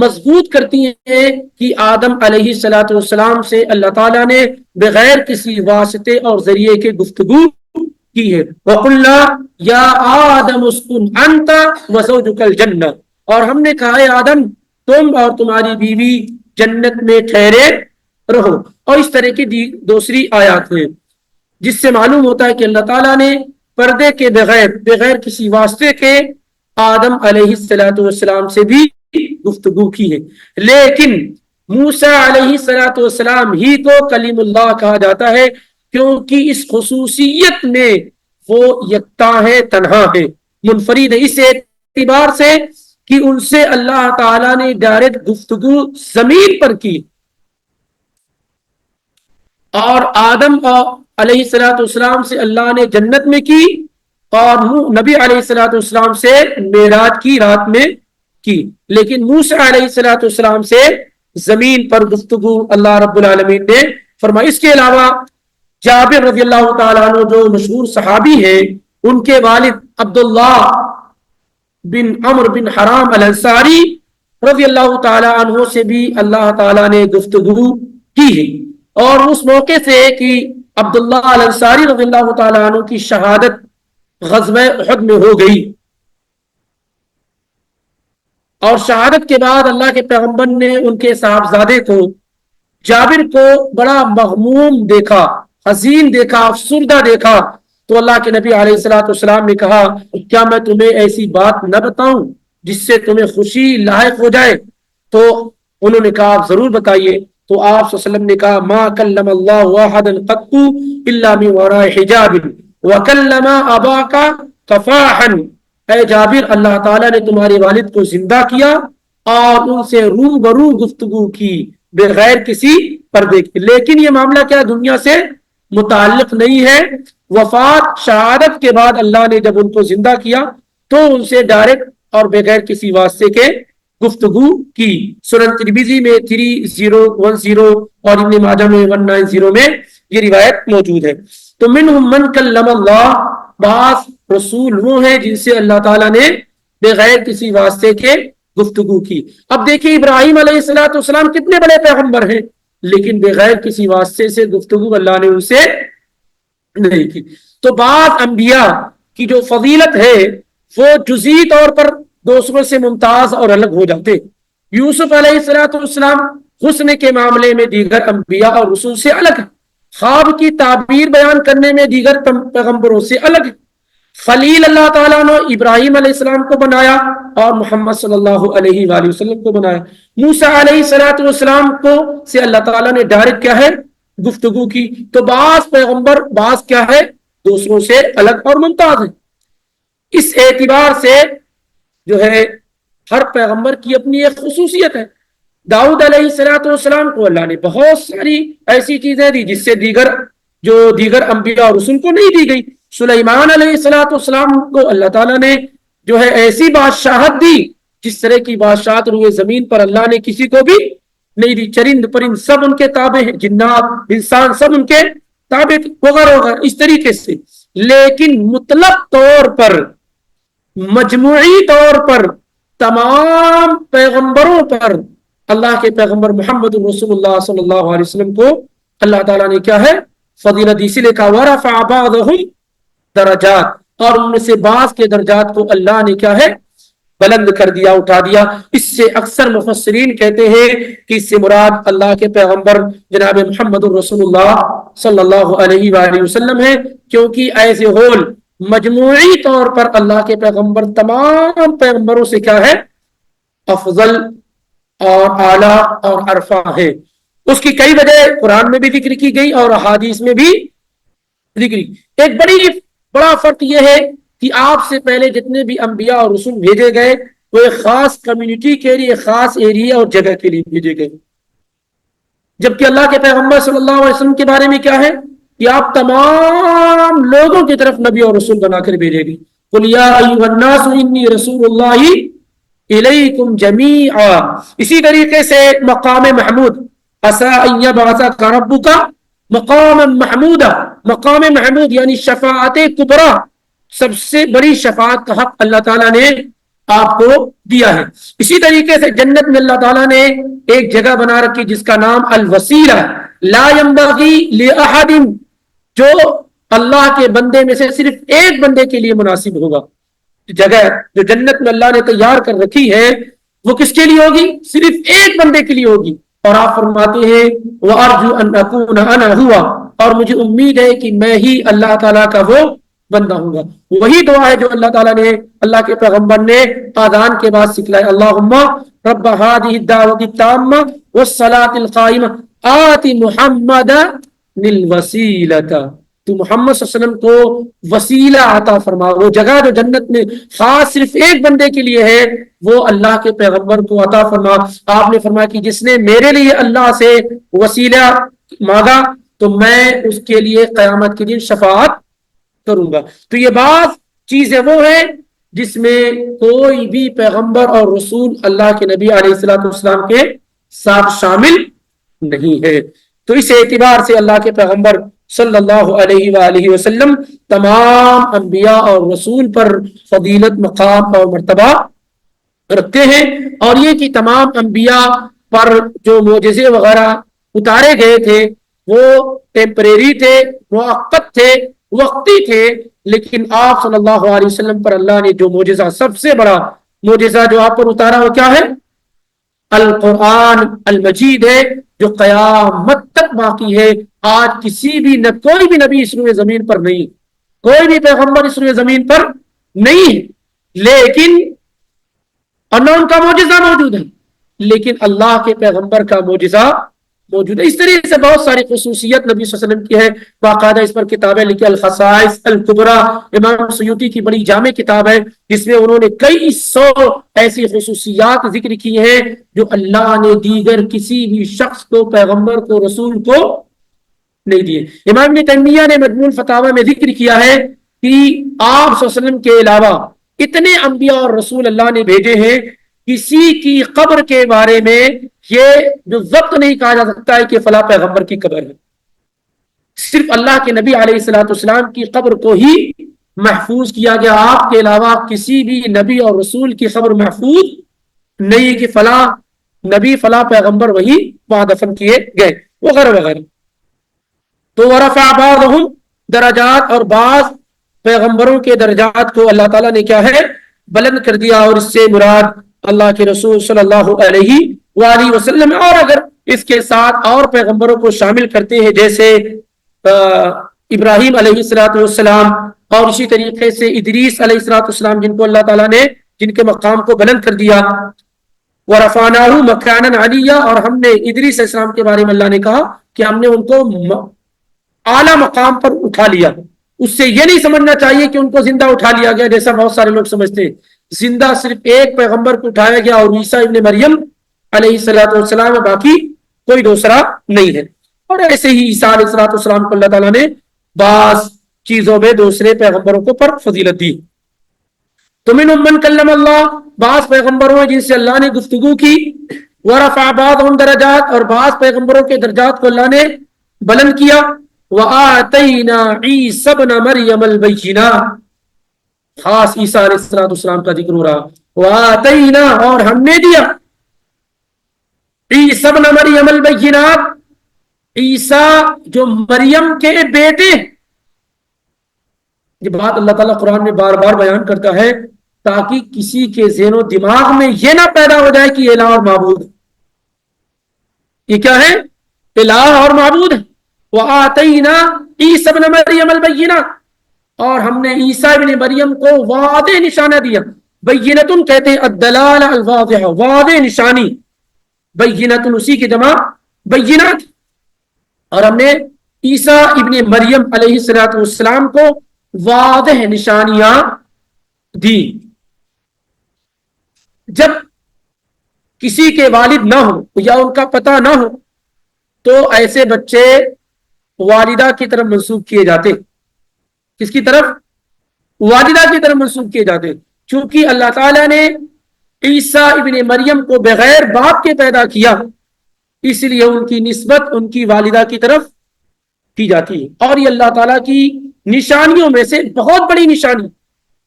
مضبوط کرتی ہیں کہ آدم علیہ السلام سے اللہ تعالیٰ نے بغیر کسی واسطے اور ذریعے کے گفتگو کی ہے. وَقُلْنَا يَا آدَمُ اسْكُنْ أَنْتَ وَزَوْجُكَ الْجَنَّةَ، اور ہم نے کہا ہے آدم تم اور تمہاری بیوی جنت میں ٹھہرے رہو. اور اس طرح کی دوسری آیات ہیں جس سے معلوم ہوتا ہے کہ اللہ تعالیٰ نے پردے کے بغیر کسی واسطے کے آدم علیہ السلام سے بھی گفتگو کی ہے. لیکن موسیٰ علیہ السلام ہی کو کلیم اللہ کہا جاتا ہے کیونکہ اس خصوصیت میں وہ یکتا ہے، تنہا ہے، منفرد ہے، اس اعتبار سے کہ ان سے اللہ تعالیٰ نے ڈائریکٹ گفتگو زمین پر کی، اور آدم علیہ السلام سے اللہ نے جنت میں کی، اور نبی علیہ السلام سے معراج کی رات میں کی. لیکن موسیٰ علیہ السلام سے زمین پر گفتگو اللہ رب العالمین نے فرمائی. اس کے علاوہ جابر رضی اللہ تعالیٰ عنہ جو مشہور صحابی ہیں، ان کے والد عبداللہ بن عمرو بن حرام الانصاری رضی اللہ تعالیٰ عنہ سے بھی اللہ تعالیٰ نے گفتگو کی ہے. اور اس موقع سے کہ عبداللہ الانصاری رضی اللہ تعالیٰ عنہ کی شہادت غزوہ احد میں ہو گئی، اور شہادت کے بعد اللہ کے پیغمبر نے ان کے صاحبزادے کو، جابر کو، بڑا مغموم دیکھا، حزین دیکھا، افسردہ دیکھا. تو اللہ کے نبی علیہ السلام نے کہا کیا میں تمہیں ایسی بات نہ بتاؤں جس سے تمہیں خوشی لاحق ہو جائے؟ تو انہوں نے کہا آپ ضرور بتائیے. تو آپ صلی اللہ علیہ وسلم نے کہا ما کلم اللہ احدا قط الا من وراء حجاب وکلم اباک کفاحا. اے جابر، اللہ تعالیٰ نے تمہارے والد کو زندہ کیا اور ان سے روبرو گفتگو کی بغیر کسی پردے کے. لیکن یہ معاملہ کیا دنیا سے متعلق نہیں ہے. وفات، شہادت کے بعد اللہ نے جب ان کو زندہ کیا تو ان سے ڈائریکٹ اور بغیر کسی واسطے کے گفتگو کی. سنن ترمذی میں 3010 اور ابن ماجہ میں 190 میں یہ روایت موجود ہے. تو منہم من کلم اللہ، بعض رسول وہ ہیں جن سے اللہ تعالیٰ نے بغیر کسی واسطے کے گفتگو کی. اب دیکھیں ابراہیم علیہ السلام کتنے بڑے پیغمبر ہیں، لیکن بغیر کسی واسطے سے گفتگو اللہ نے ان سے نہیں کی. تو بعض انبیاء کی جو فضیلت ہے وہ جزئی طور پر دوسروں سے ممتاز اور الگ ہو جاتے. یوسف علیہ السلام حسن کے معاملے میں دیگر انبیاء اور رسول سے الگ ہے، خواب کی تعبیر بیان کرنے میں دیگر پیغمبروں سے الگ ہے. خلیل اللہ تعالیٰ نے ابراہیم علیہ السلام کو بنایا اور محمد صلی اللہ علیہ وآلہ وسلم کو بنایا. موسیٰ علیہ السلام کو سے اللہ تعالیٰ نے ڈائریکٹ کیا ہے گفتگو کی. تو بعض پیغمبر بعض کیا ہے دوسروں سے الگ اور ممتاز ہے. اس اعتبار سے جو ہے ہر پیغمبر کی اپنی ایک خصوصیت ہے. داؤد علیہ السلام کو اللہ نے بہت ساری ایسی چیزیں دی جس سے دیگر انبیاء اور رسول کو نہیں دی گئی. سلیمان علیہ السلام کو اللہ تعالیٰ نے جو ہے ایسی بادشاہت دی جس طرح کی بادشاہت روئے زمین پر اللہ نے کسی کو بھی نہیں دی. چرند پرند سب ان کے تابع ہیں، جنات انسان سب ان کے تابع وغیرہ اس طریقے سے. لیکن مطلق طور پر، مجموعی طور پر تمام پیغمبروں پر اللہ کے پیغمبر محمد رسول اللہ صلی اللہ علیہ وسلم کو اللہ تعالیٰ نے کیا ہے فضیلت دی. اسی لیے کہا ورفع بعضهم درجات، اور ان میں سے بعض کے درجات کو اللہ نے کیا ہے بلند کر دیا، اٹھا دیا. اس سے اکثر مفسرین کہتے ہیں کہ اس سے مراد اللہ کے پیغمبر جناب محمد رسول اللہ صلی اللہ علیہ وآلہ وسلم ہے، کیونکہ ایز اے ہول مجموعی طور پر اللہ کے پیغمبر تمام پیغمبروں سے کیا ہے افضل اور اعلیٰ اور عرفہ ہے. اس کی کئی وجہ قرآن میں بھی ذکر کی گئی اور احادیث میں بھی ذکر. ایک بڑا فرق یہ ہے کہ آپ سے پہلے جتنے بھی انبیاء اور رسول بھیجے گئے وہ ایک خاص کمیونٹی کے لیے، خاص ایریا اور جگہ کے لیے بھیجے گئے، جبکہ اللہ کے پیغمبر صلی اللہ علیہ وسلم کے بارے میں کیا ہے کہ آپ تمام لوگوں کی طرف نبی اور رسول بنا کر بھیجے گئے. قل یا ایھا الناس انی رسول اللہ الیکم جمیعا. اسی طریقے سے مقام محمود عسیٰ ان یبعثک ربک مقام محمودا، مقام محمود یعنی شفاعت کبریٰ، سب سے بڑی شفاعت کا حق اللہ تعالیٰ نے آپ کو دیا ہے. اسی طریقے سے جنت میں اللہ تعالیٰ نے ایک جگہ بنا رکھی جس کا نام الوسیلہ، لا ينبغی لأحد، جو اللہ کے بندے میں سے صرف ایک بندے کے لیے مناسب ہوگا. جگہ جو جنت میں اللہ نے تیار کر رکھی ہے وہ کس کے لیے ہوگی؟ صرف ایک بندے کے لیے ہوگی. اور آپ فرماتے ہیں وَأَرْجُو أَنْ أَكُونَ أَنَا هُوَ، اور مجھے امید ہے کہ میں ہی اللہ تعالیٰ کا وہ بندہ ہوں گا۔ وہی دعا ہے جو اللہ تعالیٰ نے، اللہ کے پیغمبر نے آذان کے بعد سکھلائی، اللہم رب هذه الدعوة التامة والصلاة القائمة آت محمدا الوسیلۃ، تو محمد صلی اللہ علیہ وسلم کو وسیلہ عطا فرما، وہ جگہ جو جنت میں خاص صرف ایک بندے کے لیے ہے وہ اللہ کے پیغمبر کو عطا فرما۔ آپ نے فرمایا کہ جس نے میرے لیے اللہ سے وسیلہ مانگا تو میں اس کے لیے قیامت کے دن شفاعت کروں گا۔ تو یہ بعض چیزیں وہ ہیں جس میں کوئی بھی پیغمبر اور رسول اللہ کے نبی علیہ السلام کے ساتھ شامل نہیں ہے۔ تو اس اعتبار سے اللہ کے پیغمبر صلی اللہ علیہ وآلہ وسلم تمام انبیاء اور رسول پر فضیلت، مقام اور مرتبہ رکھتے ہیں، اور یہ کہ تمام انبیاء پر جو معجزے وغیرہ اتارے گئے تھے وہ ٹیمپریری تھے، مؤقت تھے، وقتی تھے، لیکن آپ صلی اللہ علیہ وسلم پر اللہ نے جو معجزہ، سب سے بڑا معجزہ جو آپ پر اتارا وہ کیا ہے؟ القرآن المجید ہے، جو قیامت تک باقی ہے۔ آج کسی بھی کوئی بھی نبی اس روئے زمین پر نہیں، کوئی بھی پیغمبر اس روئے زمین پر نہیں، لیکن اور نہ ان کا معجزہ موجود ہے، لیکن اللہ کے پیغمبر کا معجزہ موجود ہے۔ اس طریقے سے بہت ساری خصوصیت نبی صلی اللہ علیہ وسلم کی ہے، باقاعدہ اس پر کتابیں لکھی، الخصائص الکبریٰ، امام سیوطی کی بڑی جامع کتاب ہے جس میں انہوں نے کئی سو ایسی خصوصیات ذکر کی ہیں جو اللہ نے دیگر کسی بھی شخص کو، پیغمبر کو، رسول کو نہیں دیے۔ امام ابن تیمیہ نے مجموع الفتاوی میں ذکر کیا ہے کہ آپ صلی اللہ علیہ وسلم کے علاوہ اتنے انبیاء اور رسول اللہ نے بھیجے ہیں، کسی کی قبر کے بارے میں یہ جو ضبط نہیں کہا جا سکتا ہے کہ فلاں پیغمبر کی قبر ہے۔ صرف اللہ کے نبی علیہ السلام کی قبر کو ہی محفوظ کیا گیا، آپ کے علاوہ کسی بھی نبی اور رسول کی قبر محفوظ نہیں کہ فلاں نبی فلاں پیغمبر وہی وہاں دفن کیے گئے وغیرہ وغیرہ۔ تو ورفع بعضهم درجات، اور بعض پیغمبروں کے درجات کو اللہ تعالیٰ نے کیا ہے؟ بلند کر دیا، اور اس سے مراد اللہ کے رسول صلی اللہ علیہ وآلہ وسلم، اور اگر اس کے ساتھ اور پیغمبروں کو شامل کرتے ہیں جیسے ابراہیم علیہ السلام، اور اسی طریقے سے ادریس علیہ السلام، جن کو اللہ تعالیٰ نے جن کے مقام کو بلند کر دیا، ورفعناہ مکانا علیہ، اور ہم نے ادریس علیہ السلام کے بارے میں اللہ نے کہا کہ ہم نے ان کو اعلیٰ مقام پر اٹھا لیا۔ اس سے یہ نہیں سمجھنا چاہیے کہ ان کو زندہ اٹھا لیا گیا جیسا بہت سارے لوگ سمجھتے ہیں، زندہ صرف ایک پیغمبر کو اٹھایا گیا اور عیسیٰ ابن مریم علیہ السلام، باقی کوئی دوسرا نہیں ہے۔ اور ایسے ہی عیسیٰ علیہ السلام کو اللہ تعالیٰ نے بعض چیزوں میں دوسرے پیغمبروں کو پر فضیلت دی۔ تو منہم من کلم اللہ، بعض پیغمبروں جن سے اللہ نے گفتگو کی، ورفع بعضهم درجات، اور بعض پیغمبروں کے درجات کو اللہ نے بلند کیا، وآتینا عیسی ابن مریم البینات، خاص عیسیٰ علیہ السلام کا ذکر ہو رہا، وآتینا، اور ہم نے دیا، عیسی ابن مریم البینات، عیسیٰ جو مریم کے بیٹے۔ یہ بات اللہ تعالیٰ قرآن میں بار بار بیان کرتا ہے تاکہ کسی کے ذہن و دماغ میں یہ نہ پیدا ہو جائے کہ یہ الہ اور معبود، یہ کیا ہے؟ الہ اور معبود ہے۔ وآتینا عیسی ابن مریم البینات، اور ہم نے عیسیٰ ابن مریم کو واضح نشانہ دیا۔ بینتن کہتے ہیں الدلالہ الواضحہ، واضح نشانی، بینتن اسی کی جمع بینات، اور ہم نے عیسیٰ ابن مریم علیہ السلام کو واضح نشانیاں دی۔ جب کسی کے والد نہ ہو یا ان کا پتہ نہ ہو تو ایسے بچے والدہ کی طرف منسوب کیے جاتے۔ کس کی طرف؟ والدہ کی طرف منسوب کیے جاتے، چونکہ اللہ تعالیٰ نے عیسیٰ ابن مریم کو بغیر باپ کے پیدا کیا، اس لیے ان کی نسبت ان کی والدہ کی طرف کی جاتی ہے۔ اور یہ اللہ تعالیٰ کی نشانیوں میں سے بہت بڑی نشانی،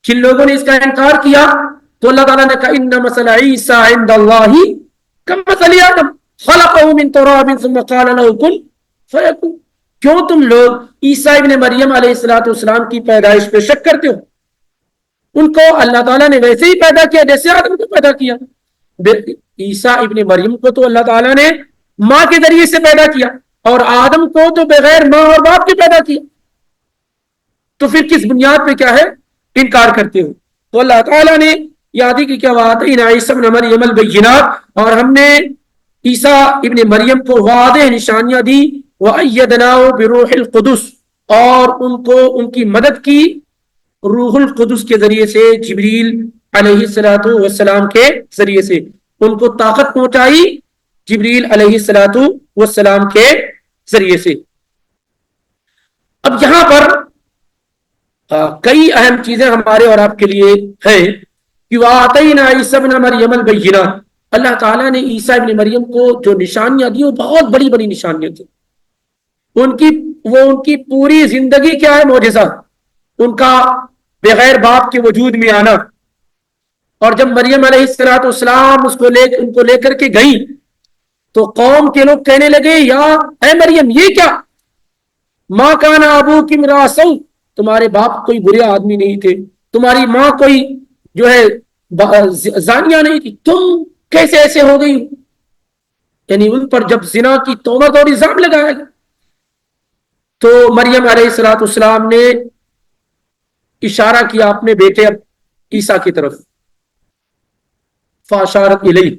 جن لوگوں نے اس کا انکار کیا تو اللہ تعالیٰ نے کہا ان مثل عیسیٰ عند اللہ کمثل آدم خلقہ من تراب ثم قال له کن فیکون۔ کیوں تم لوگ عیسیٰ ابن مریم علیہ السلام کی پیدائش پہ شک کرتے ہو؟ ان کو اللہ تعالیٰ نے ویسے ہی پیدا کیا جیسے آدم کو پیدا کیا۔ عیسیٰ ابن مریم کو تو اللہ تعالیٰ نے ماں کے ذریعے سے پیدا کیا، اور آدم کو تو بغیر ماں اور باپ کے پیدا کیا، تو پھر کس بنیاد پہ کیا ہے انکار کرتے ہو؟ تو اللہ تعالیٰ نے یاد کی کیا وَآتَيْنَا عِيسَى ابْنَ مَرْيَمَ الْبَيِّنَاتِ، اور ہم نے عیسیٰ ابن مریم کو واضح نشانیاں دی، وَأَيَّدْنَاهُ بِرُوحِ الْقُدُسِ، اور ان کو ان کی مدد کی روح القدس کے ذریعے سے، جبریل علیہ السلام کے ذریعے سے ان کو طاقت پہنچائی، جبریل علیہ السلام کے ذریعے سے۔ اب یہاں پر کئی اہم چیزیں ہمارے اور آپ کے لیے ہیں کہ وَآتَيْنَا عِيسَى ابْنَ مَرْيَمَ الْبَيِّنَاتِ، اللہ تعالیٰ نے عیسیٰ ابن مریم کو جو نشانیاں دی وہ بہت بڑی بڑی نشانیاں تھیں، ان کی پوری زندگی کیا ہے معجزہ، ان کا بغیر باپ کے وجود میں آنا، اور جب مریم علیہ السلام ان کو لے کر کے گئی تو قوم کے لوگ کہنے لگے یا اے مریم یہ کیا، ماں کان ابوک امرأ سوء، تمہارے باپ کوئی برے آدمی نہیں تھے، تمہاری ماں کوئی جو ہے زانیہ نہیں تھی، تم کیسے ایسے ہو گئی؟ یعنی ان پر جب زنا کی تہمت اور الزام لگایا گیا تو مریم علیہ السلام نے اشارہ کیا اپنے بیٹے عیسیٰ کی طرف، فاشارت الیہ،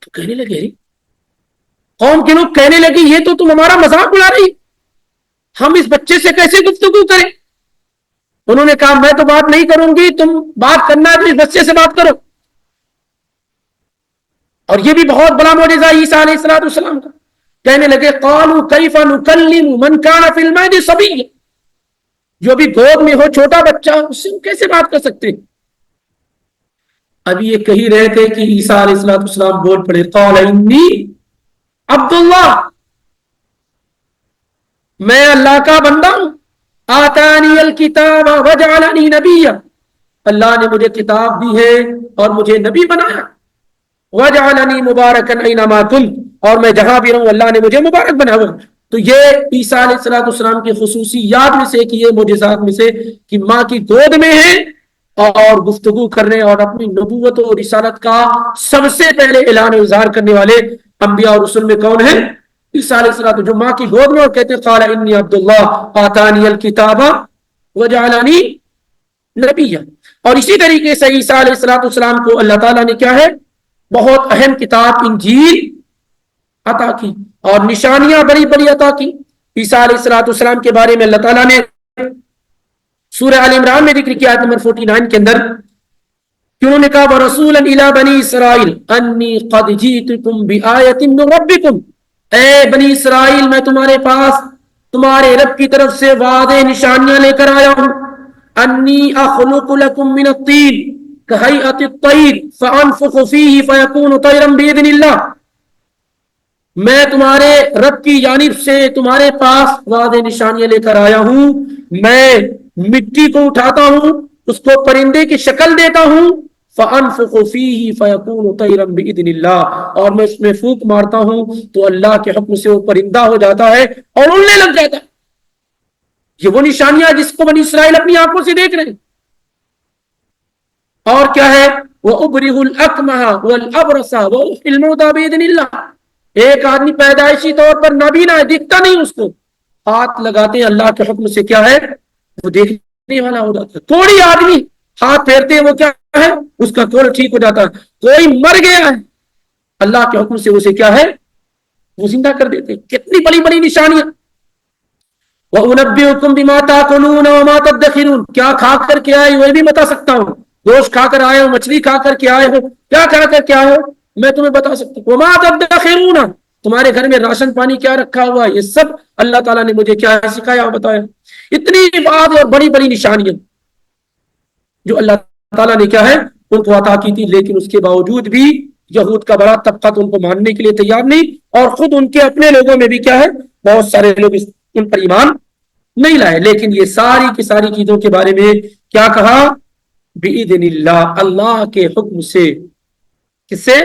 تو کہنے لگے قوم کے لوگ کہنے لگے یہ تو تم ہمارا مذاق اڑا رہی، ہم اس بچے سے کیسے گفتگو کریں؟ انہوں نے کہا میں تو بات نہیں کروں گی، تم بات کرنا ہے تو اس بچے سے بات کرو۔ اور یہ بھی بہت بڑا معجزہ عیسیٰ علیہ السلام کا، کہنے لگے قالوا کیف نکلم من کان فی المہد صبیا، جو ابھی گود میں ہو چھوٹا بچہ اس سے کیسے بات کر سکتے ہیں؟ ابھی یہ کہی رہے تھے کہ عیسیٰ علیہ السلام بول پڑے قال انی عبداللہ، میں اللہ کا بندہ ہوں، آتانی الکتاب وجعلنی نبیا، اللہ نے مجھے کتاب دی ہے اور مجھے نبی بنایا، وجعلنی مبارکا اینما کنت، اور میں جہاں بھی رہوں اللہ نے مجھے مبارک بنا ہوا۔ تو یہ عیسیٰ علیہ السلام کی خصوصیات میں سے کہ یہ معجزات میں سے کہ ماں کی گود میں ہے اور گفتگو کرنے اور اپنی نبوت اور رسالت کا سب سے پہلے اعلان و اظہار کرنے والے انبیاء اور رسل میں کون ہیں؟ عیسیٰ علیہ السلام، جو ماں کی گود میں اور کہتے ہیں قال انی عبداللہ آتانی الکتاب وجعلنی نبیا۔ اور اسی طریقے سے عیسیٰ علیہ السلام کو اللہ تعالیٰ نے کیا ہے بہت اہم کتاب انجیل عطا کی اور نشانیاں بڑی بڑی عطا کی۔ عیسیٰ علیہ السلام کے بارے میں اللہ تعالیٰ نے سورہ آل عمران میں ذکر کیا آیت نمبر 49 کے اندر کہ انہوں نے کہا وَرَسُولًا إِلَىٰ بَنِي إِسْرَائِيلَ أَنِّي قَدْ جِئْتُكُمْ بِآيَةٍ مِّن رَّبِّكُمْ، اے بنی اسرائیل میں تمہارے پاس تمہارے رب کی طرف سے واضح نشانیاں لے کر آیا ہوں، أَنِّي أَخْلُقُ لَكُم مِّنَ الطِّينِ كَهَيْئَةِ الطَّيْرِ فَأَنفُخُ فِيهِ فَيَكُونُ طَيْرًا بِإِذْنِ اللَّهِ، میں تمہارے رب کی جانب سے تمہارے پاس واضح نشانیاں لے کر آیا ہوں، میں مٹی کو اٹھاتا ہوں اس کو پرندے کی شکل دیتا ہوں، فَأَنفُخُ فِيهِ فَيَكُونُ طَيْرًا بِإِذْنِ اللَّهِ، اور میں اس میں پھونک مارتا ہوں تو اللہ کے حکم سے وہ پرندہ ہو جاتا ہے اور اڑنے لگ جاتا ہے۔ یہ وہ نشانیاں جس کو بنی اسرائیل اپنی آنکھوں سے دیکھ رہے ہیں۔ اور کیا ہے وَأُبْرِئُ الْأَكْمَحَ وَالْأَبْرَصَ وَأُحْيِي الْمَوْتَىٰ بِإِذْنِ اللَّهِ، ایک آدمی پیدائشی طور پر نابینا ہے، دکھتا نہیں اس کو، ہاتھ لگاتے ہیں اللہ کے حکم سے کیا ہے وہ دیکھنے والا ہو جاتا ہے۔ کوڑی آدمی ہاتھ پھیرتے ہیں وہ کیا ہے اس کا کوڑ ٹھیک ہو جاتا ہے۔ کوئی مر گیا ہے اللہ کے حکم سے اسے کیا ہے وہ زندہ کر دیتے ہیں۔ کتنی بڑی بڑی نشانیاں۔ وَأُنَبِّئُكُم بِمَا تَأْكُلُونَ وَمَا تَدَّخِرُونَ، کیا کھا کر کے آئے وہ بھی بتا سکتا ہوں، گوشت کھا کر آئے ہو، مچھلی کھا کر کے آئے ہو، کیا کھا کر کے آئے ہو میں تمہیں بتا سکتا ہوں۔ وَمَا تَدَّخِرُونَ، تمہارے گھر میں راشن پانی کیا رکھا ہوا ہے، یہ سب اللہ تعالیٰ نے مجھے کیا سکھایا اور بتایا۔ اتنی بات اور بڑی بڑی نشانیاں جو اللہ تعالیٰ نے کیا ہے ان کو عطا کی تھی، لیکن اس کے باوجود بھی یہود کا بڑا طبقہ تو ان کو ماننے کے لیے تیار نہیں، اور خود ان کے اپنے لوگوں میں بھی کیا ہے بہت سارے لوگ ان پر ایمان نہیں لائے۔ لیکن یہ ساری کی ساری چیزوں کے بارے میں کیا کہا بِإِذْنِ اللَّهِ، اللہ کے حکم سے۔ کس سے؟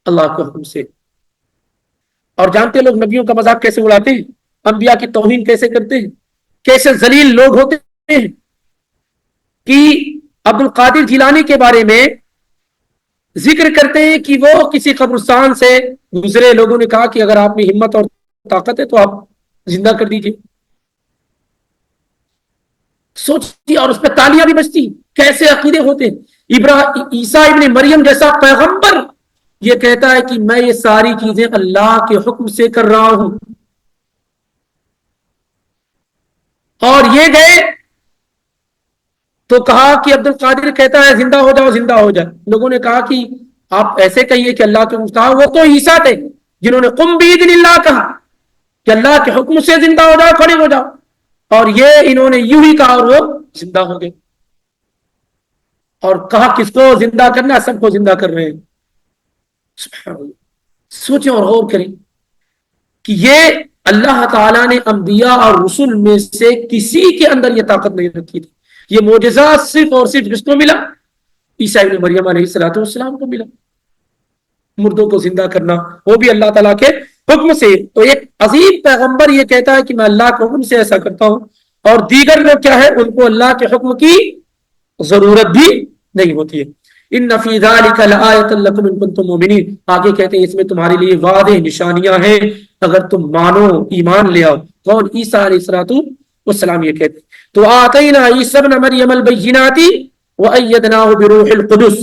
اللہ کے حکم سے۔ اور جانتے لوگ نبیوں کا مذاق کیسے اڑاتے ہیں، انبیاء کی توہین کیسے کرتے ہیں، کیسے ذلیل لوگ ہوتے ہیں کہ عبد القادر جیلانی کے بارے میں ذکر کرتے ہیں کہ وہ کسی قبرستان سے گزرے، لوگوں نے کہا کہ اگر آپ میں ہمت اور طاقت ہے تو آپ زندہ کر دیجئے. سوچتی اور اس پہ تالیاں بھی بجتی. کیسے عقیدے ہوتے ہیں. عیسیٰ ابن مریم جیسا پیغمبر یہ کہتا ہے کہ میں یہ ساری چیزیں اللہ کے حکم سے کر رہا ہوں. اور یہ گئے تو کہا کہ عبد القادر کہتا ہے زندہ ہو جاؤ زندہ ہو جائے. لوگوں نے کہا کہ آپ ایسے کہیے کہ اللہ کے مستحق. وہ تو عیسیٰ تھے جنہوں نے قم باذن اللہ کہا کہ اللہ کے حکم سے زندہ ہو جاؤ، کھڑے ہو جاؤ. اور یہ انہوں نے یوں ہی کہا اور وہ زندہ ہو گئے. اور کہا کس کو زندہ کرنا؟ سب کو زندہ کر رہے ہیں. سوچیں اور غور کریں کہ یہ اللہ تعالیٰ نے انبیاء اور رسول میں سے کسی کے اندر یہ طاقت نہیں رکھی تھی. یہ معجزات صرف اور صرف کس کو ملا؟ عیسیٰ ابن مریم علیہ السلام کو ملا. مردوں کو زندہ کرنا وہ بھی اللہ تعالیٰ کے حکم سے. تو ایک عظیم پیغمبر یہ کہتا ہے کہ میں اللہ کے حکم سے ایسا کرتا ہوں، اور دیگر لوگ کیا ہے، ان کو اللہ کے حکم کی ضرورت بھی نہیں ہوتی ہے. ان فی ذلک لآیۃ لکم ان کنتم مؤمنین. آگے کہتے ہیں اس میں تمہارے لیے واضح نشانیاں ہیں اگر تم مانو، ایمان لے آؤ. کون؟ عیسیٰ علیہ السلام یہ کہتے ہیں. تو آتینا عیسی ابن مریم البینات وأیدناہ بروح القدس.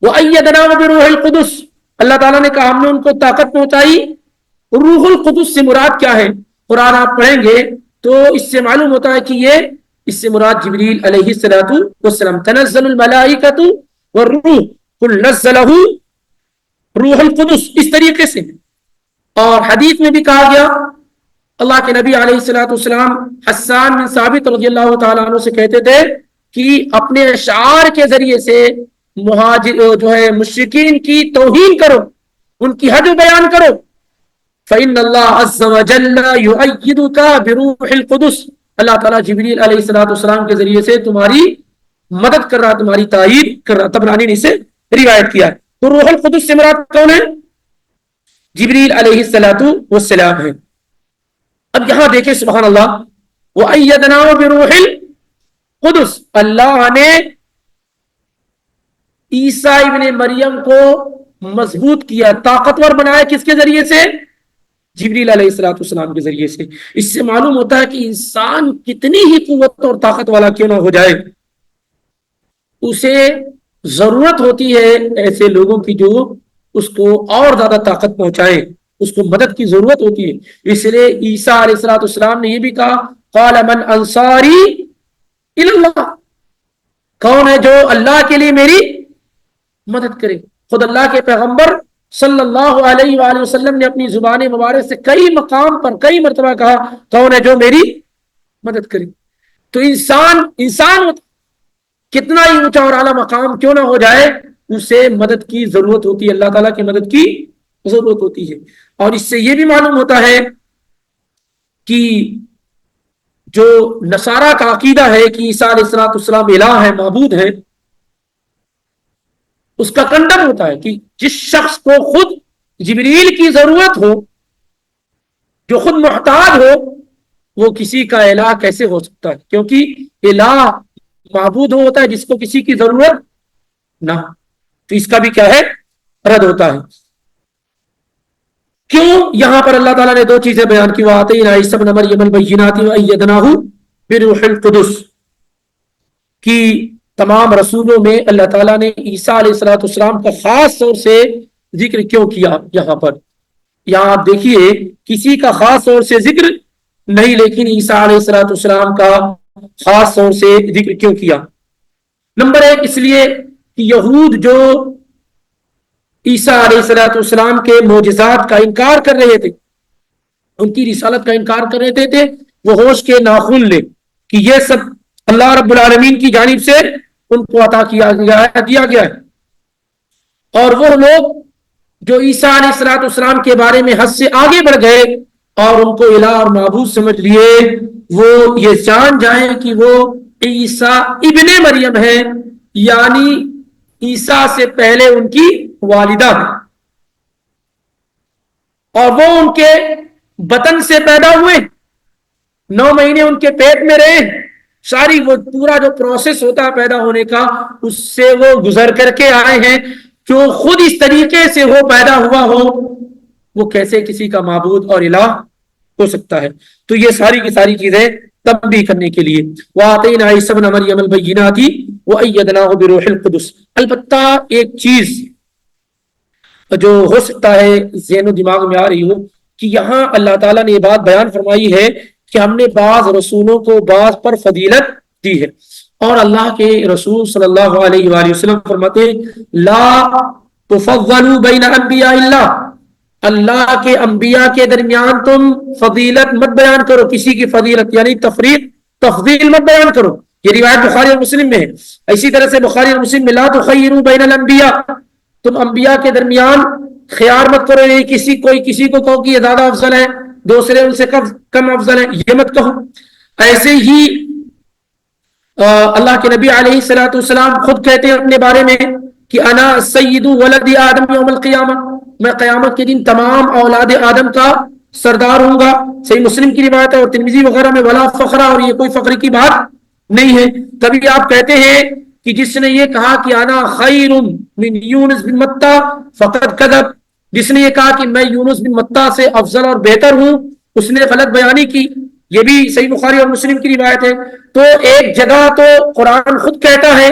وأیدناہ بروح القدس، اللہ تعالیٰ نے کہا ہم نے ان کو طاقت پہنچائی. روح القدس سے مراد کیا ہے؟ قرآن آپ پڑھیں گے تو اس سے معلوم ہوتا ہے کہ یہ اس سے مراد جبریل علیہ السلام. تنزل الملائکۃ والروح قل نزلہ روح القدس، اس طریقے سے. اور حدیث میں بھی کہا گیا، اللہ کے نبی علیہ السلام حسان بن ثابت رضی اللہ تعالیٰ عنہ سے کہتے تھے کہ اپنے اشعار کے ذریعے سے مہاجر جو ہے مشرکین کی توہین کرو، ان کی حد بیان کرو. فإن اللہ عز وجل یؤیدک بروح القدس، اللہ تعالیٰ جبریل علیہ السلام کے ذریعے سے تمہاری مدد کر رہا، تمہاری تائید کر رہا. طبرانی نے اسے روایت کیا ہے. تو روح القدس سے مراد کون ہے؟ جبریل علیہ السلام ہے. اب یہاں دیکھیں سبحان اللہ، وَأَيَّدْنَاهُ بِرُوحِ الْقُدُسِ، اللہ نے عیسیٰ ابن مریم کو مضبوط کیا، طاقتور بنایا. کس کے ذریعے سے؟ جبریل علیہ السلام کے ذریعے سے. اس سے معلوم ہوتا ہے کہ انسان کتنی ہی قوت اور طاقت والا کیوں نہ ہو جائے، اسے ضرورت ہوتی ہے ایسے لوگوں کی جو اس کو اور زیادہ طاقت پہنچائیں، اس کو مدد کی ضرورت ہوتی ہے. اس لیے عیسیٰ علیہ السلام نے یہ بھی کہا قال من انصاری الی اللہ، کون ہے جو اللہ کے لیے میری مدد کرے. خود اللہ کے پیغمبر صلی اللہ علیہ وآلہ وسلم نے اپنی زبان مبارک سے کئی مقام پر کئی مرتبہ کہا کون ہے جو میری مدد کرے. تو انسان کتنا ہی اونچا اور اعلیٰ مقام کیوں نہ ہو جائے، اسے مدد کی ضرورت ہوتی ہے، اللہ تعالیٰ کی مدد کی ضرورت ہوتی ہے. اور اس سے یہ بھی معلوم ہوتا ہے کہ جو نصارہ کا عقیدہ ہے کہ عیسیٰ علیہ السلام الہ ہے، معبود ہے، اس کا کنڈم ہوتا ہے کہ جس شخص کو خود جبریل کی ضرورت ہو، جو خود محتاج ہو، وہ کسی کا الہ کیسے ہو سکتا ہے؟ کیونکہ الہ معبود ہوتا ہے جس کو کسی کی ضرورت نہ. تو اس کا بھی کیا ہے؟ رد ہوتا ہے. کیوں یہاں پر اللہ تعالیٰ نے دو چیزیں بیان کی، وَآتَيْنَا عِیسَىٰ ابْنَ مَرْیَمَ الْبَیِّنَاتِ وَأَیَّدْنَاهُ بِرُوحِ الْقُدُسِ، کہ تمام رسولوں میں اللہ تعالیٰ نے عیسیٰ علیہ السلام کا خاص طور سے ذکر کیوں کیا؟ یہاں پر یہاں آپ دیکھیے کسی کا خاص طور سے ذکر نہیں، لیکن عیسیٰ علیہ السلام کا خاص طور سے ذکر کیوں کیا؟ نمبر ایک، اس لیے کہ یہود جو عیسیٰ علیہ السلام کے معجزات کا انکار کر رہے تھے، ان کی رسالت کا انکار کر رہے تھے، وہ ہوش کے ناخن لے کہ یہ سب اللہ رب العالمین کی جانب سے ان کو عطا کیا گیا ہے. اور وہ لوگ جو عیسیٰ علیہ السلام کے بارے میں حد سے آگے بڑھ گئے اور ان کو الہ اور معبود سمجھ لیے، وہ یہ جان جائیں کہ وہ عیسیٰ ابن مریم ہے، یعنی عیسیٰ سے پہلے ان کی والدہ، اور وہ ان کے بطن سے پیدا ہوئے، 9 مہینے ان کے پیٹ میں رہے، ساری وہ پورا جو پروسیس ہوتا ہے پیدا ہونے کا اس سے وہ گزر کر کے آئے ہیں. جو خود اس طریقے سے وہ پیدا ہوا ہو وہ کیسے کسی کا معبود اور الہ ہو سکتا ہے. تو یہ ساری کی ساری چیزیں تنبیہ کرنے کے لیے. وَآتَيْنَا عِیسَىٰ ابْنَ مَرْیَمَ الْبَیِّنَاتِ وَأَیَّدْنَاهُ بِرُوحِ الْقُدُسِ. البتہ ایک چیز جو ہو سکتا ہے ذہن و دماغ میں آ رہی ہو کہ یہاں اللہ تعالیٰ نے یہ بات بیان فرمائی ہے کہ ہم نے بعض رسولوں کو بعض پر فضیلت دی ہے، اور اللہ کے رسول صلی اللہ علیہ وآلہ وسلم فرماتے لا تفضلوا بین انبیاء اللہ کے انبیاء کے درمیان تم فضیلت مت بیان کرو، کسی کی فضیلت یعنی تفضیل مت بیان کرو. یہ روایت بخاری اور مسلم میں ہے. اسی طرح سے بخاری اور مسلم میں لا تخیروا بین الانبیاء، تم انبیاء کے درمیان خیار مت کرو، یہ کسی کو کہو کہ یہ زیادہ افضل ہے، دوسرے ان سے کم افضل ہے، یہ مت کہو. ایسے ہی اللہ کے نبی علیہ الصلوۃ والسلام خود کہتے ہیں اپنے بارے میں کہ انا سید ولد آدم یوم القیامہ، میں قیامت کے دن تمام اولاد آدم کا سردار ہوں گا. صحیح مسلم کی روایت ہے اور ترمذی وغیرہ میں ولا فخر، اور یہ کوئی فخر کی بات نہیں ہے. کبھی آپ کہتے ہیں کہ جس نے یہ کہا کہ انا خیر من یونس بن متہ فقد کذب، جس نے یہ کہا کہ میں یونس بن متہ سے افضل اور بہتر ہوں اس نے غلط بیانی کی. یہ بھی صحیح بخاری اور مسلم کی روایت ہے. تو ایک جگہ تو قرآن خود کہتا ہے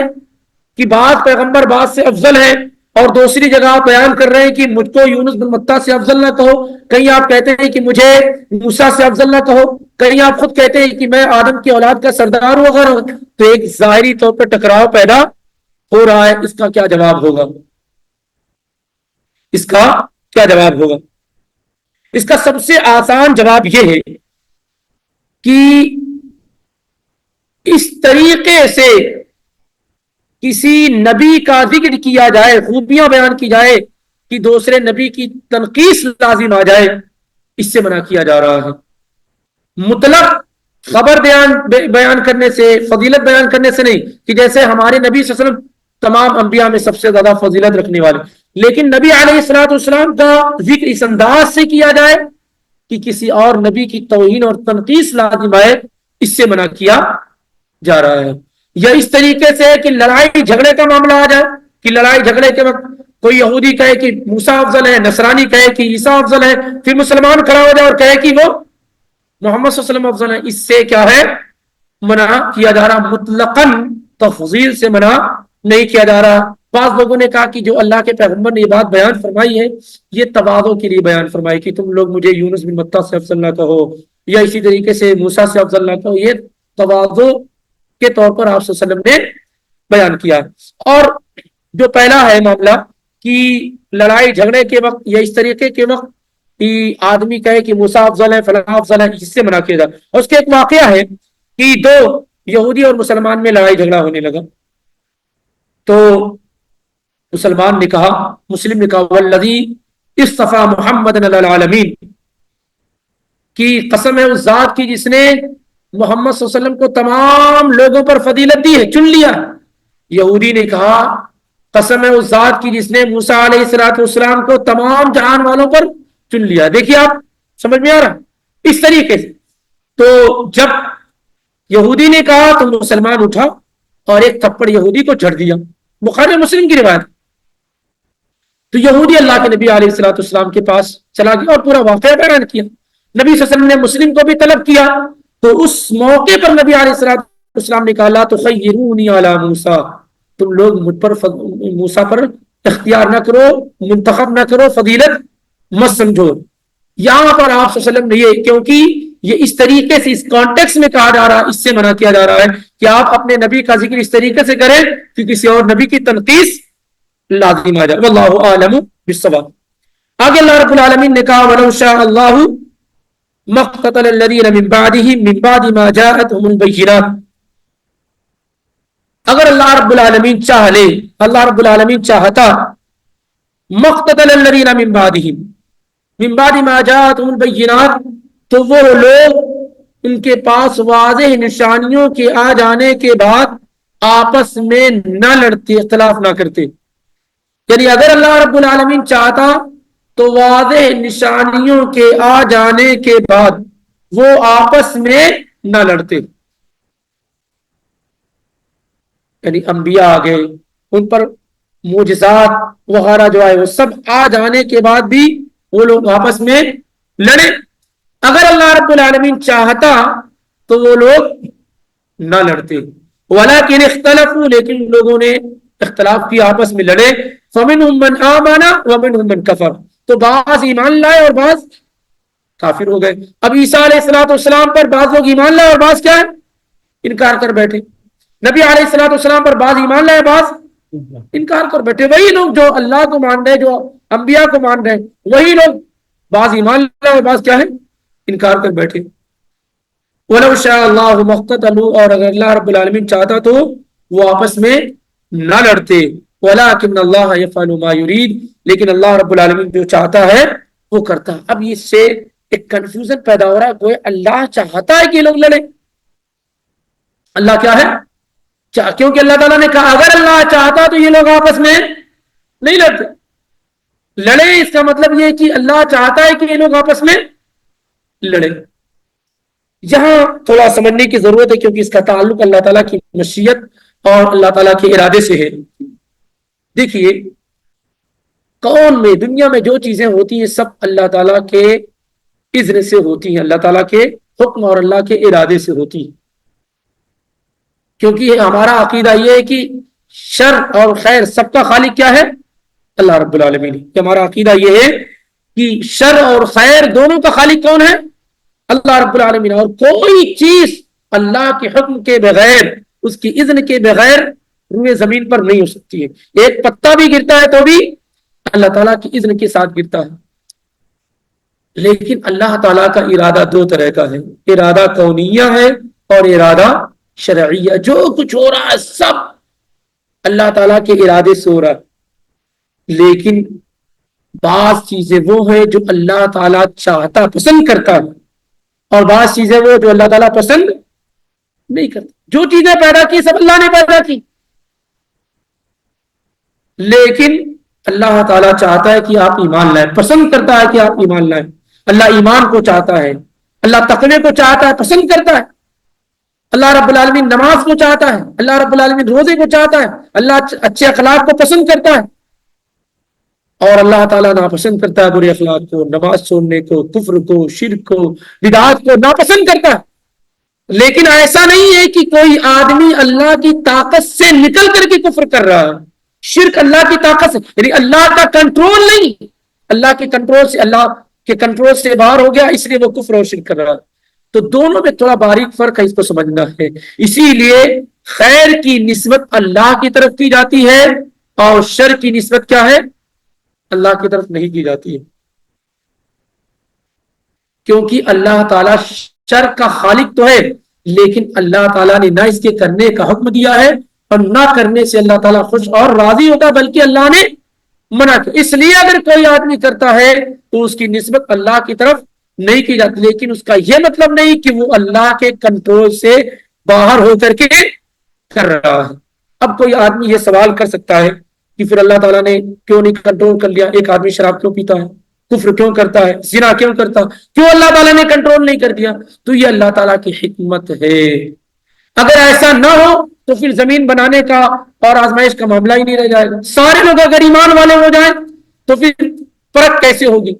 کہ بعض پیغمبر بعض سے افضل ہے، اور دوسری جگہ آپ بیان کر رہے ہیں کہ مجھ کو یونس بن متہ سے افضل نہ کہو. کہیں آپ کہتے ہیں کہ مجھے موسیٰ سے افضل نہ کہو، کہیں آپ خود کہتے ہیں کہ میں آدم کی اولاد کا سردار ہوں وغیرہ. تو ایک ظاہری طور پر ٹکراؤ پیدا ہو رہا ہے. اس کا کیا جواب ہوگا؟ اس کا کیا جواب ہوگا؟ اس کا سب سے آسان جواب یہ ہے کہ اس طریقے سے کسی نبی کا ذکر کیا جائے، خوبیاں بیان کی جائے کہ دوسرے نبی کی تنقیص لازم آ جائے، اس سے منع کیا جا رہا ہے. مطلق خبر بیان کرنے سے، فضیلت بیان کرنے سے نہیں کہ جیسے ہمارے نبی صلی اللہ علیہ وسلم تمام انبیاء میں سب سے زیادہ فضیلت رکھنے والے، لیکن نبی علیہ الصلوۃ والسلام کا ذکر اس انداز سے کیا جائے کہ کسی اور نبی کی توہین اور تنقیص لازم آئے، اس سے منع کیا جا رہا ہے. یا اس طریقے سے کہ لڑائی جھگڑے کا معاملہ آ جائے کہ لڑائی جھگڑے کے وقت کوئی یہودی کہے کہ موسیٰ افضل ہے، نصرانی کہے کہ عیسیٰ افضل ہے، پھر مسلمان کھڑا ہو جائے اور کہے کہ وہ محمد صلی اللہ علیہ وسلم افضل ہے. اس سے کیا ہے؟ منع کیا جا رہا. مطلقاً تفضیل سے منع نہیں کیا جا رہا. بعض لوگوں نے کہا کہ جو اللہ کے پیغمبر نے یہ بات بیان فرمائی ہے یہ تواضع کے لیے بیان فرمائی کہ تم لوگ مجھے یونس بن متہ سے افضل نہ کہو، یا اسی طریقے سے موسیٰ سے افضل نہ کہو. یہ تواضع کے طور پر آپ صلی اللہ علیہ وسلم نے بیان کیا. اور جو پہلا ہے معاملہ کہ لڑائی جھگڑے کے وقت یا اس طریقے کے وقت کہ آدمی کہے کہ موسیٰ افضل ہے، فلاں افضل ہے، اس سے منع کیا جائے. اور اس کے ایک واقعہ ہے کہ دو یہودی اور مسلمان میں لڑائی جھگڑا ہونے لگا. تو مسلمان نے کہا، مسلم نے کہا والذی اصطفیٰ محمد علی العالمین، کی قسم ہے اس ذات کی جس نے محمد صلی اللہ علیہ وسلم کو تمام لوگوں پر فضیلت دی ہے، چن لیا. یہودی نے کہا قسم ہے اس ذات کی جس نے موسیٰ علیہ السلام کو تمام جہان والوں پر چن لیا. دیکھیے آپ سمجھ میں آ رہا اس طریقے سے. تو جب یہودی نے کہا تو مسلمان اٹھا اور ایک تھپڑ یہودی کو جھڑ دیا. بخاری مسلم کی روایت. تو یہودی اللہ کے نبی علیہ الصلوۃ والسلام کے پاس چلا گیا اور پورا واقعہ بیان کیا. نبی صلی اللہ علیہ وسلم نے مسلم کو بھی طلب کیا. تو اس موقع پر نبی علیہ الصلوۃ والسلام نے کہا لا تخیرونی علی موسیٰ، تم لوگ مجھ پر موسیٰ پر اختیار نہ کرو، منتخب نہ کرو، فضیلت مت سمجھو. یہاں پر آپ صلی اللہ علیہ وسلم نے یہ، کیونکہ یہ اس طریقے سے اس کانٹیکس میں کہا جا رہا ہے، اس سے منع کیا جا رہا ہے کہ آپ اپنے نبی کا ذکر اس طریقے سے کریں کہ کسی اور نبی کی تنقیص لازم آ جائے. واللہ اعلم بالصواب. آگے اللہ رب العالمین نے کہا ولو شاء اللہ مقتتل الذین من بعدهم من بعد ما جاءتهم البینات. اگر اللہ رب العالمین چاہ لے، اللہ رب العالمین چاہتا، مقتتل الذین من بعدهم من بعد ما جاءتهم البینات، تو وہ لوگ ان کے پاس واضح نشانیوں کے آ جانے کے بعد آپس میں نہ لڑتے، اختلاف نہ کرتے. یعنی اگر اللہ رب العالمین چاہتا تو واضح نشانیوں کے آ جانے کے بعد وہ آپس میں نہ لڑتے. یعنی انبیاء آ گئے, ان پر معجزات وغیرہ جو آئے, وہ سب آ جانے کے بعد بھی وہ لوگ آپس میں لڑے. اگر اللہ رب العالمین چاہتا تو وہ لوگ نہ لڑتے. ولیکن اختلفوا, لیکن لوگوں نے اختلاف کیا, آپس میں لڑے. فمنهم من آمن ومنهم من کفر, تو بعض ایمان لائے اور بعض کافر ہو گئے. اب عیسیٰ علیہ السلام پر بعض لوگ ایمان لائے اور بعض کیا ہے, انکار کر بیٹھے. نبی علیہ السلام پر بعض ایمان لائے, بعض انکار کر بیٹھے. وہی لوگ جو اللہ کو مان رہے, جو انبیاء کو مان رہے, وہی لوگ بعض ایمان لائے اور بعض کیا ہے, انکار کر بیٹھے. وَلَوْ شَاءَ اللَّهُ مَا اقْتَتَلُوا, اور اگر اللہ رب العالمین چاہتا تو وہ آپس میں نہ لڑتے. وَلَٰكِنَّ اللَّهَ يَفْعَلُ مَا يُرِيدُ, لیکن اللہ رب العالمین جو چاہتا ہے وہ کرتا. اب اس سے ایک کنفیوژن پیدا ہو رہا ہے, کوئی اللہ چاہتا ہے کہ یہ لوگ لڑے. اللہ کیا ہے, کیونکہ اللہ تعالیٰ نے کہا اگر اللہ چاہتا تو یہ لوگ آپس میں نہیں لڑتے. لڑے اس کا مطلب یہ کہ اللہ چاہتا ہے کہ یہ لوگ آپس میں لڑے. یہاں تھوڑا سمجھنے کی ضرورت ہے, کیونکہ اس کا تعلق اللہ تعالیٰ کی مشیت اور اللہ تعالیٰ کے ارادے سے ہے. دیکھیے, کون میں دنیا میں جو چیزیں ہوتی ہیں سب اللہ تعالیٰ کے اذن سے ہوتی ہیں, اللہ تعالیٰ کے حکم اور اللہ کے ارادے سے ہوتی ہیں. کیونکہ ہمارا عقیدہ یہ ہے کہ شر اور خیر سب کا خالق کیا ہے, اللہ رب العالمین. ہمارا عقیدہ یہ ہے کہ شر اور خیر دونوں کا خالق کون ہے, اللہ رب العالمین. اور کوئی چیز اللہ کے حکم کے بغیر, اس کی اذن کے بغیر روئے زمین پر نہیں ہو سکتی ہے. ایک پتا بھی گرتا ہے تو بھی اللہ تعالیٰ کی اذن کے ساتھ گرتا ہے. لیکن اللہ تعالیٰ کا ارادہ دو طرح کا ہے, ارادہ کونیہ ہے اور ارادہ شرعیہ. جو کچھ ہو رہا ہے سب اللہ تعالیٰ کے ارادے سے ہو رہا ہے. لیکن بعض چیزیں وہ ہیں جو اللہ تعالیٰ چاہتا پسند کرتا ہے, اور بعض چیزیں وہ جو اللہ تعالیٰ پسند نہیں کرتا. جو چیزیں پیدا کی سب اللہ نے پیدا کی, لیکن اللہ تعالیٰ چاہتا ہے کہ آپ ایمان لائیں, پسند کرتا ہے کہ آپ ایمان لائیں. اللہ ایمان کو چاہتا ہے, اللہ تقوی کو چاہتا ہے, پسند کرتا ہے. اللہ رب العالمین نماز کو چاہتا ہے, اللہ رب العالمین روزے کو چاہتا ہے, اللہ اچھے اخلاق کو پسند کرتا ہے. اور اللہ تعالیٰ ناپسند کرتا ہے برے اخلاق کو, نماز چھوڑنے کو, کفر کو, شرک کو, بدعات کو ناپسند کرتا ہے. لیکن ایسا نہیں ہے کہ کوئی آدمی اللہ کی طاقت سے نکل کر کے کفر کر رہا ہے. شرک اللہ کی طاقت سے, یعنی اللہ کا کنٹرول نہیں, اللہ کے کنٹرول سے, اللہ کے کنٹرول سے باہر ہو گیا, اس لیے وہ کفر اور شرک کر رہا ہے. تو دونوں میں تھوڑا باریک فرق ہے, اس کو سمجھنا ہے. اسی لیے خیر کی نسبت اللہ کی طرف کی جاتی ہے اور شر کی نسبت کیا ہے, اللہ کی طرف نہیں کی جاتی ہے. کیونکہ اللہ تعالیٰ شر کا خالق تو ہے, لیکن اللہ تعالیٰ نے نہ اس کے کرنے کا حکم دیا ہے اور نہ کرنے سے اللہ تعالیٰ خوش اور راضی ہوتا, بلکہ اللہ نے منع کیا. اس لیے اگر کوئی آدمی کرتا ہے تو اس کی نسبت اللہ کی طرف نہیں کی جاتی, لیکن اس کا یہ مطلب نہیں کہ وہ اللہ کے کنٹرول سے باہر ہو کر کے کر رہا ہے. اب کوئی آدمی یہ سوال کر سکتا ہے کہ پھر اللہ تعالیٰ نے کیوں نہیں کنٹرول کر لیا, ایک آدمی شراب کیوں پیتا ہے, کفر کیوں کرتا ہے, زنا کیوں کرتا, کیوں اللہ تعالیٰ نے کنٹرول نہیں کر دیا؟ تو یہ اللہ تعالیٰ کی حکمت ہے. اگر ایسا نہ ہو تو پھر زمین بنانے کا اور آزمائش کا معاملہ ہی نہیں رہ جائے گا. سارے لوگ اگر ایمان والے ہو جائیں تو پھر فرق کیسے ہوگی,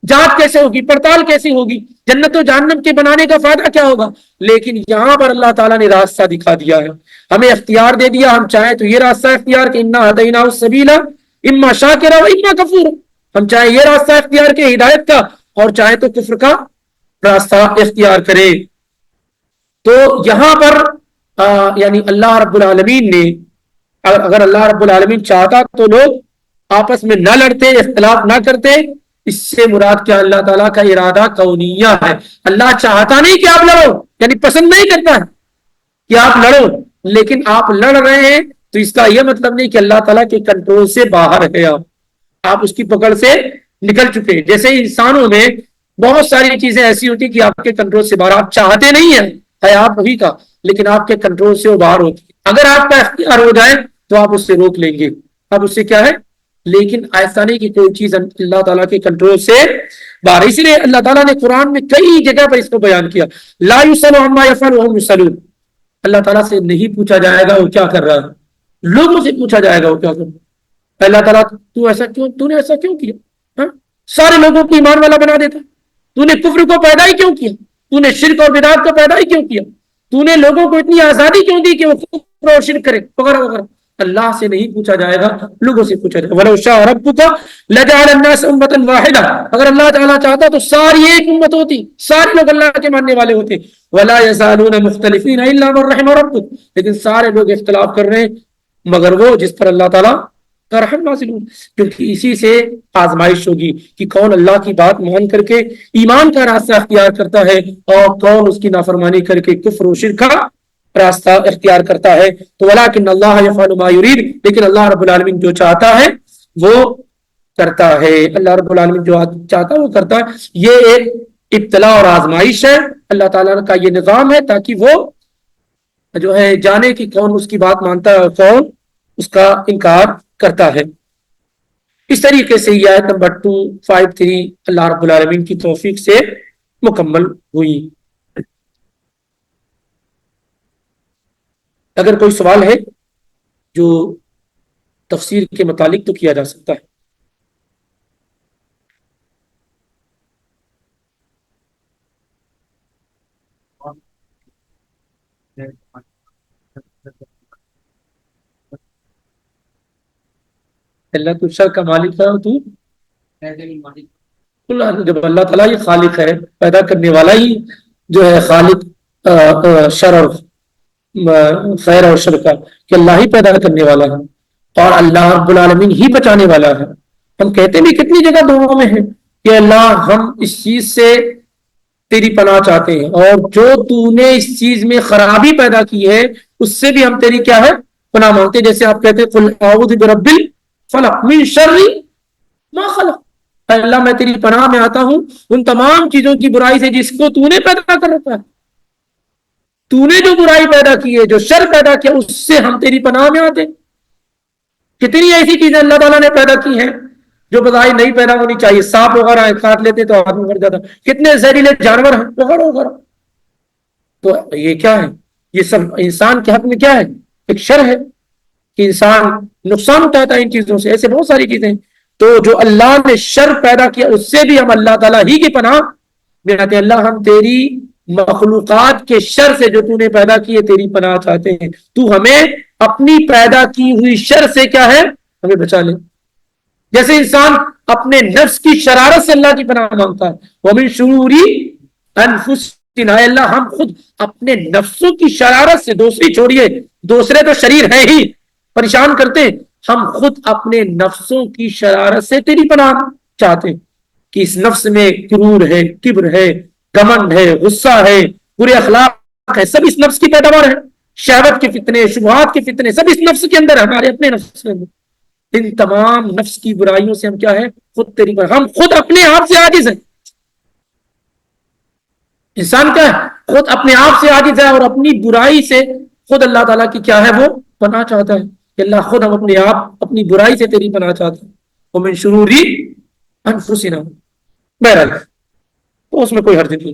جانچ کیسے ہوگی, پڑتال کیسی ہوگی, جنت و جہنم کے بنانے کا فائدہ کیا ہوگا؟ لیکن یہاں پر اللہ تعالیٰ نے راستہ دکھا دیا ہے, ہمیں اختیار دے دیا. ہم چاہیں تو یہ راستہ اختیار کہ انا ہدیناہ السبیل اما شاکرا و اما کفورا, ہم چاہیں یہ راستہ اختیار کے ہدایت کا, اور چاہیں تو کفر کا راستہ اختیار کرے. تو یہاں پر یعنی اللہ رب العالمین نے, اگر اللہ رب العالمین چاہتا تو لوگ آپس میں نہ لڑتے, اختلاف نہ کرتے. اس سے مراد کیا, اللہ تعالیٰ کا ارادہ کونیہ ہے. اللہ چاہتا نہیں کہ آپ لڑو, یعنی پسند نہیں کرتا ہے کہ آپ لڑو, لیکن آپ لڑ رہے ہیں تو اس کا یہ مطلب نہیں کہ اللہ تعالیٰ کے کنٹرول سے باہر ہے, آپ اس کی پکڑ سے نکل چکے. جیسے انسانوں میں بہت ساری چیزیں ایسی ہوتی کہ آپ کے کنٹرول سے باہر, آپ چاہتے نہیں ہیں, ہے آپ وہی کا, لیکن آپ کے کنٹرول سے وہ باہر ہوتی ہے. اگر آپ کا اختیار ہو جائے تو آپ اس سے روک لیں گے, اب اس سے کیا ہے. لیکن ایسا نہیں کہ کوئی چیز اللہ تعالیٰ کے کنٹرول سے باہر. اس لیے اللہ تعالیٰ نے قرآن میں کئی جگہ پر اس کو بیان کیا, لا یسأل عما یفعل وهم یسألون. اللہ تعالیٰ سے نہیں پوچھا جائے گا وہ کیا کر رہا ہے، لوگوں سے پوچھا جائے گا وہ کیا کر رہا ہے۔ اللہ تعالیٰ تو نے ایسا کیوں کیا؟ ہاں؟ سارے لوگوں کو ایمان والا بنا دیتا، تو نے کفر کو پیدا ہی کیوں کیا؟ تو نے شرک اور بدعت کو پیدا ہی کیوں کیا؟ تو نے لوگوں کو اتنی آزادی کیوں دی کہ وہ کفر اور شرک کرے وغیرہ وغیرہ؟ اللہ سے نہیں پوچھا جائے گا، لوگوں سے پوچھا جائے گا۔ وَلَوْ شَاءَ رَبُّكَ لَجَعَلَ النَّاسَ أُمَّةً وَاحِدَةً، اگر اللہ تعالیٰ چاہتا تو ساری ایک امت ہوتی، سارے لوگ اللہ کے ماننے والے ہوتے۔ وَلَا يَزَالُونَ مُخْتَلِفِينَ إِلَّا مَن رَحِمَ رَبُّكَ، لیکن سارے لوگ اختلاف کر رہے ہیں مگر وہ جس پر اللہ تعالیٰ کا رحم نازل ہو، کیونکہ اسی سے آزمائش ہوگی کہ کون اللہ کی بات مان کر کے ایمان کا راستہ اختیار کرتا ہے اور کون اس کی نافرمانی کر کے کفر و شرک کا راستہ اختیار کرتا ہے۔ تو ولیکن اللہ یفعل ما یرید، لیکن اللہ رب العالمین جو چاہتا ہے وہ کرتا ہے، اللہ رب العالمین جو چاہتا ہے وہ کرتا ہے۔ یہ ایک ابتلا اور آزمائش ہے، اللہ تعالیٰ کا یہ نظام ہے تاکہ وہ جو ہے جانے کہ کون اس کی بات مانتا ہے اور کون اس کا انکار کرتا ہے۔ اس طریقے سے یہ آیت نمبر 253 اللہ رب العالمین کی توفیق سے مکمل ہوئی۔ اگر کوئی سوال ہے جو تفسیر کے متعلق تو کیا جا سکتا ہے۔ اللہ تو شر کا مالک ہے، تو جب اللہ تعالیٰ یہ خالق ہے، پیدا کرنے والا ہی جو ہے خالق شر اور خیر اور شر کا، کہ اللہ ہی پیدا کرنے والا ہے اور اللہ رب العالمین ہی بچانے والا ہے۔ ہم کہتے بھی کتنی جگہ دعاؤں میں ہے کہ اللہ ہم اس چیز سے تیری پناہ چاہتے ہیں، اور جو تو نے اس چیز میں خرابی پیدا کی ہے اس سے بھی ہم تیری کیا ہے پناہ مانگتے ہیں۔ جیسے آپ کہتے ہیں قل اعوذ برب الفلق من شر ما خلق، اے اللہ میں تیری پناہ میں آتا ہوں ان تمام چیزوں کی برائی سے جس کو تو نے پیدا کر رکھا ہے۔ تو نے جو برائی پیدا کی ہے، جو شر پیدا کیا، اس سے ہم تیری پناہ میں آتے۔ کتنی ایسی چیزیں اللہ تعالیٰ نے پیدا کی ہیں جو بظاہر نہیں پیدا ہونی چاہیے، سانپ وغیرہ کاٹ لیتے تو آدمی مر جاتا، کتنے زہریلے جانور ہیں وغیرہ وغیرہ۔ تو یہ کیا ہے؟ یہ سب انسان کے حق میں کیا ہے؟ ایک شر ہے کہ انسان نقصان اٹھاتا ہے ان چیزوں سے۔ ایسے بہت ساری چیزیں، تو جو اللہ نے شر پیدا کیا اس سے بھی ہم اللہ تعالیٰ ہی کی پناہ میں آتے ہیں۔ اللہ ہم تیری مخلوقات کے شر سے جو تو نے پیدا کی ہے تیری پناہ چاہتے ہیں، تو ہمیں اپنی پیدا کی ہوئی شر سے کیا ہے ہمیں بچا لے۔ جیسے انسان اپنے نفس کی شرارت سے اللہ کی پناہ مانگتا ہے، وَمِن شُرُورِ أَنفُسِنَا، اللہ ہم خود اپنے نفسوں کی شرارت سے، دوسری چھوڑیے، دوسرے تو شریر ہیں ہی پریشان کرتے ہیں، ہم خود اپنے نفسوں کی شرارت سے تیری پناہ چاہتے ہیں کہ اس نفس میں غرور ہے، کبر ہے، گھمنڈ ہے، غصہ ہے، برے اخلاق ہے، سب اس نفس کی پیداوار ہے۔ شہوت کے فتنے، شبہات کے فتنے سب اس نفس کے اندر ہے، ہمارے اپنے نفس کے اندر۔ ان تمام نفس کی برائیوں سے ہم کیا ہے خود تیری پر، ہم خود اپنے آپ سے عاجز ہیں۔ انسان کیا ہے خود اپنے آپ سے عاجز ہے اور اپنی برائی سے خود اللہ تعالیٰ کی کیا ہے وہ پناہ چاہتا ہے کہ اللہ خود ہم اپنے آپ اپنی برائی سے تیری پناہ چاہتے ہیں۔ وَمِن شُرُورِ أَنفُسِنَا، بہرحال تو اس میں کوئی حرج نہیں،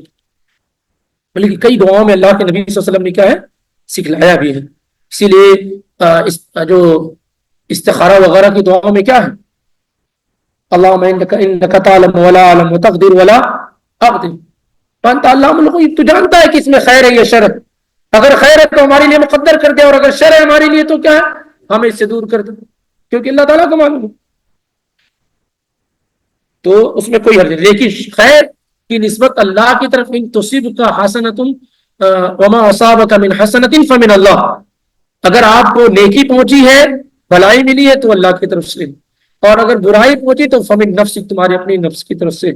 بلکہ کئی دعاؤں میں اللہ کے نبی صلی اللہ علیہ وسلم نے کیا ہے سکھلایا بھی ہے۔ اسی لیے جو استخارہ وغیرہ کی دعاؤں میں کیا ہے اللہم انک تعلم ولا اعلم وتقدر ولا اقدر، فانت علام الغیوب، تو جانتا ہے کہ اس میں خیر ہے یا شر ہے، اگر خیر ہے تو ہمارے لیے مقدر کر دے اور اگر شر ہے ہمارے لیے تو کیا ہے ہمیں اس سے دور کر دے، کیونکہ اللہ تعالیٰ کو معلوم ہے۔ تو اس میں کوئی حرج نہیں، لیکن خیر کی نسبت اللہ کی طرف، ان تصیبک حسنۃ وما اصابک من حسنۃ فمن اللہ، اگر آپ کو نیکی پہنچی ہے، بھلائی ملی ہے تو اللہ کی طرف سے، اور اگر برائی پہنچی تو فمن نفس، تمہارے اپنی نفس کی طرف سے۔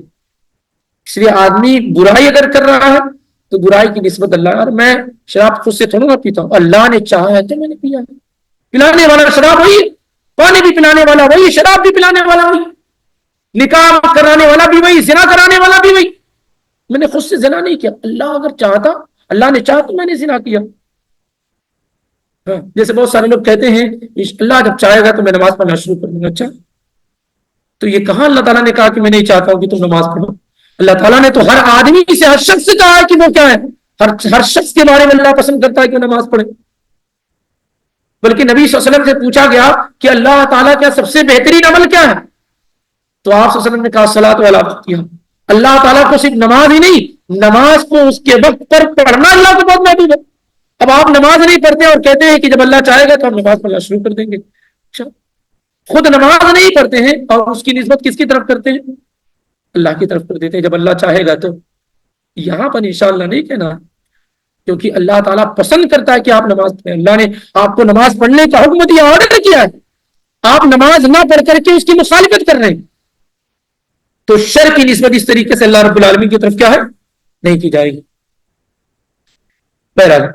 اس لیے آدمی برائی اگر کر رہا ہے تو برائی کی نسبت اللہ، اور میں شراب خود سے تھوڑا نہ پیتا ہوں، اللہ نے چاہا ہے تو میں نے پیا ہے۔ پلانے والا شراب وہی، پانی بھی پلانے والا وہی، شراب بھی پلانے والا وہی، نکاح کرانے والا بھی وہی، زنا کرانے والا بھی وہی۔ میں نے خود سے زنا نہیں کیا، اللہ اگر چاہتا، اللہ نے چاہا تو میں نے زنا کیا۔ جیسے بہت سارے لوگ کہتے ہیں اللہ جب چاہے گا تو میں نماز پڑھنا شروع کر دوں گا۔ اچھا تو یہ کہاں اللہ تعالیٰ نے کہا کہ میں نہیں چاہتا ہوں کہ تم نماز پڑھو؟ اللہ تعالیٰ نے تو ہر آدمی سے، ہر شخص سے کہا ہے کہ وہ کیا ہے ہر شخص کے بارے میں اللہ پسند کرتا ہے کہ نماز پڑھے. بلکہ نبی صلی اللہ علیہ وسلم سے پوچھا گیا کہ اللہ تعالیٰ کا سب سے بہترین عمل کیا ہے؟ تو آپ صلی اللہ علیہ وسلم نے کہا صلاۃ علی وقتہا. اللہ تعالیٰ کو صرف نماز ہی نہیں، نماز کو اس کے وقت پر پڑھنا اللہ کو بہت محبوب ہے. اب آپ نماز نہیں پڑھتے اور کہتے ہیں کہ جب اللہ چاہے گا تو ہم نماز پڑھنا شروع کر دیں گے. اچھا، خود نماز نہیں پڑھتے ہیں اور اس کی نسبت کس کی طرف کرتے ہیں؟ اللہ کی طرف کر دیتے ہیں. جب اللہ چاہے گا تو یہاں پر انشاءاللہ نہیں کہنا، کیونکہ اللہ تعالیٰ پسند کرتا ہے کہ آپ نماز پڑھیں. اللہ نے آپ کو نماز پڑھنے کا حکم دیا، آرڈر کیا ہے. آپ نماز نہ پڑھ کر کے اس کی مخالفت کر رہے ہیں تو شر کی نسبت اس طریقے سے اللہ رب العالمین کی طرف کیا ہے؟ نہیں کی جائے گی. بہرحال